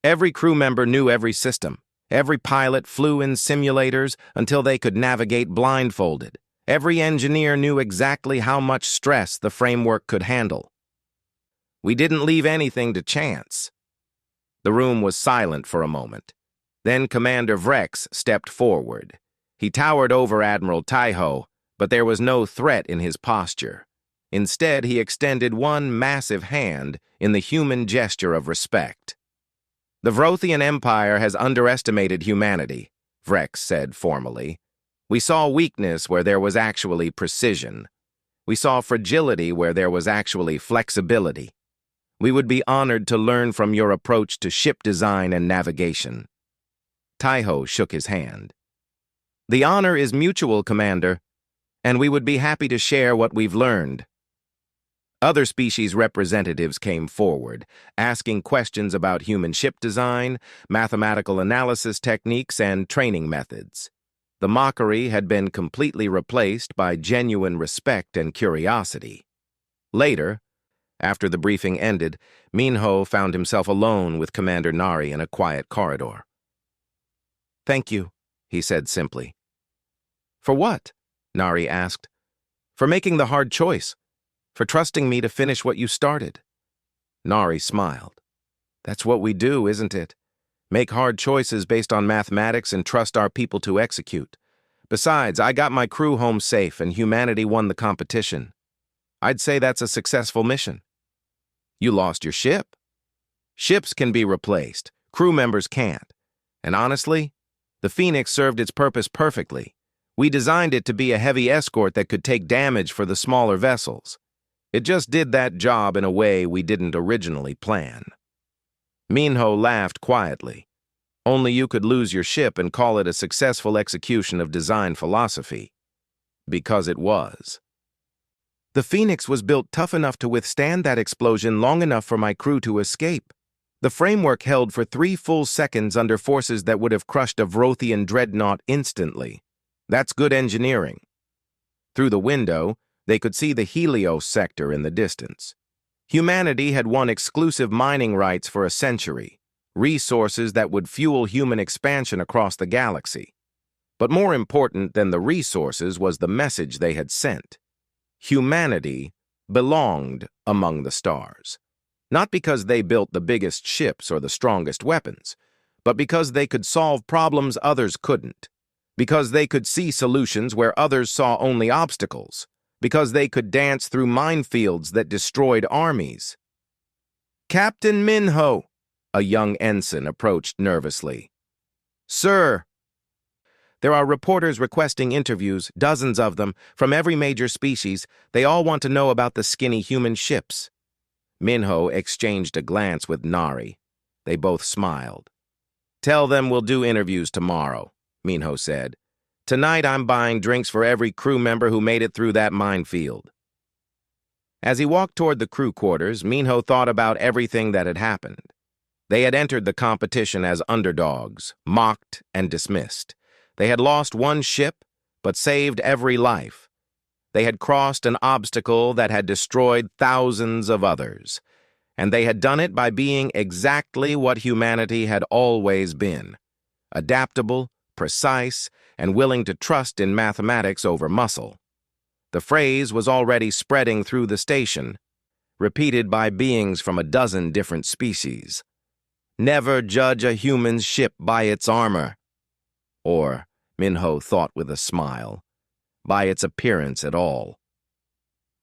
Every crew member knew every system. Every pilot flew in simulators until they could navigate blindfolded. Every engineer knew exactly how much stress the framework could handle. We didn't leave anything to chance. The room was silent for a moment. Then Commander Vrex stepped forward. He towered over Admiral Tejo, but there was no threat in his posture. Instead, he extended one massive hand in the human gesture of respect. The Vrothian Empire has underestimated humanity, Vrex said formally. We saw weakness where there was actually precision. We saw fragility where there was actually flexibility. We would be honored to learn from your approach to ship design and navigation. Tejo shook his hand. The honor is mutual, Commander, and we would be happy to share what we've learned. Other species representatives came forward, asking questions about human ship design, mathematical analysis techniques, and training methods. The mockery had been completely replaced by genuine respect and curiosity. Later, after the briefing ended, Minho found himself alone with Commander Nari in a quiet corridor. "Thank you," he said simply. "For what?" Nari asked. "For making the hard choice. For trusting me to finish what you started." Nari smiled. "That's what we do, isn't it? Make hard choices based on mathematics and trust our people to execute. Besides, I got my crew home safe and humanity won the competition. I'd say that's a successful mission." "You lost your ship." "Ships can be replaced. Crew members can't. And honestly, the Phoenix served its purpose perfectly. We designed it to be a heavy escort that could take damage for the smaller vessels. It just did that job in a way we didn't originally plan." Minho laughed quietly. "Only you could lose your ship and call it a successful execution of design philosophy." Because it was. "The Phoenix was built tough enough to withstand that explosion long enough for my crew to escape. The framework held for 3 full seconds under forces that would have crushed a Vrothian dreadnought instantly. That's good engineering." Through the window, they could see the Helios sector in the distance. Humanity had won exclusive mining rights for a century, resources that would fuel human expansion across the galaxy. But more important than the resources was the message they had sent. Humanity belonged among the stars. Not because they built the biggest ships or the strongest weapons, but because they could solve problems others couldn't. Because they could see solutions where others saw only obstacles. Because they could dance through minefields that destroyed armies. "Captain Minho," a young ensign approached nervously. "Sir." "There are reporters requesting interviews, dozens of them, from every major species. They all want to know about the skinny human ships." Minho exchanged a glance with Nari. They both smiled. "Tell them we'll do interviews tomorrow," Minho said. "Tonight I'm buying drinks for every crew member who made it through that minefield." As he walked toward the crew quarters, Minho thought about everything that had happened. They had entered the competition as underdogs, mocked and dismissed. They had lost one ship, but saved every life. They had crossed an obstacle that had destroyed thousands of others. And they had done it by being exactly what humanity had always been: adaptable, precise, and willing to trust in mathematics over muscle. The phrase was already spreading through the station, repeated by beings from a dozen different species. "Never judge a human ship by its armor." Or, Minho thought with a smile, by its appearance at all.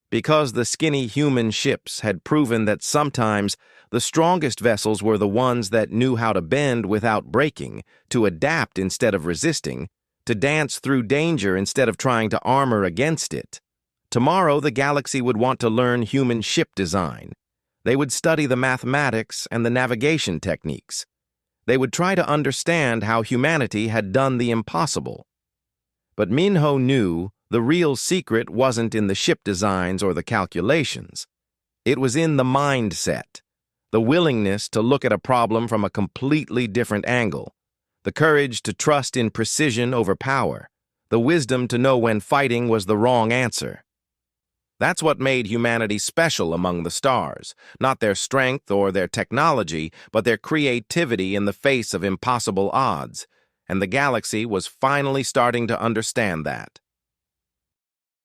Because the skinny human ships had proven that sometimes the strongest vessels were the ones that knew how to bend without breaking, to adapt instead of resisting, to dance through danger instead of trying to armor against it. Tomorrow the galaxy would want to learn human ship design. They would study the mathematics and the navigation techniques. They would try to understand how humanity had done the impossible. But Minho knew the real secret wasn't in the ship designs or the calculations. It was in the mindset, the willingness to look at a problem from a completely different angle, the courage to trust in precision over power, the wisdom to know when fighting was the wrong answer. That's what made humanity special among the stars, not their strength or their technology, but their creativity in the face of impossible odds, and the galaxy was finally starting to understand that.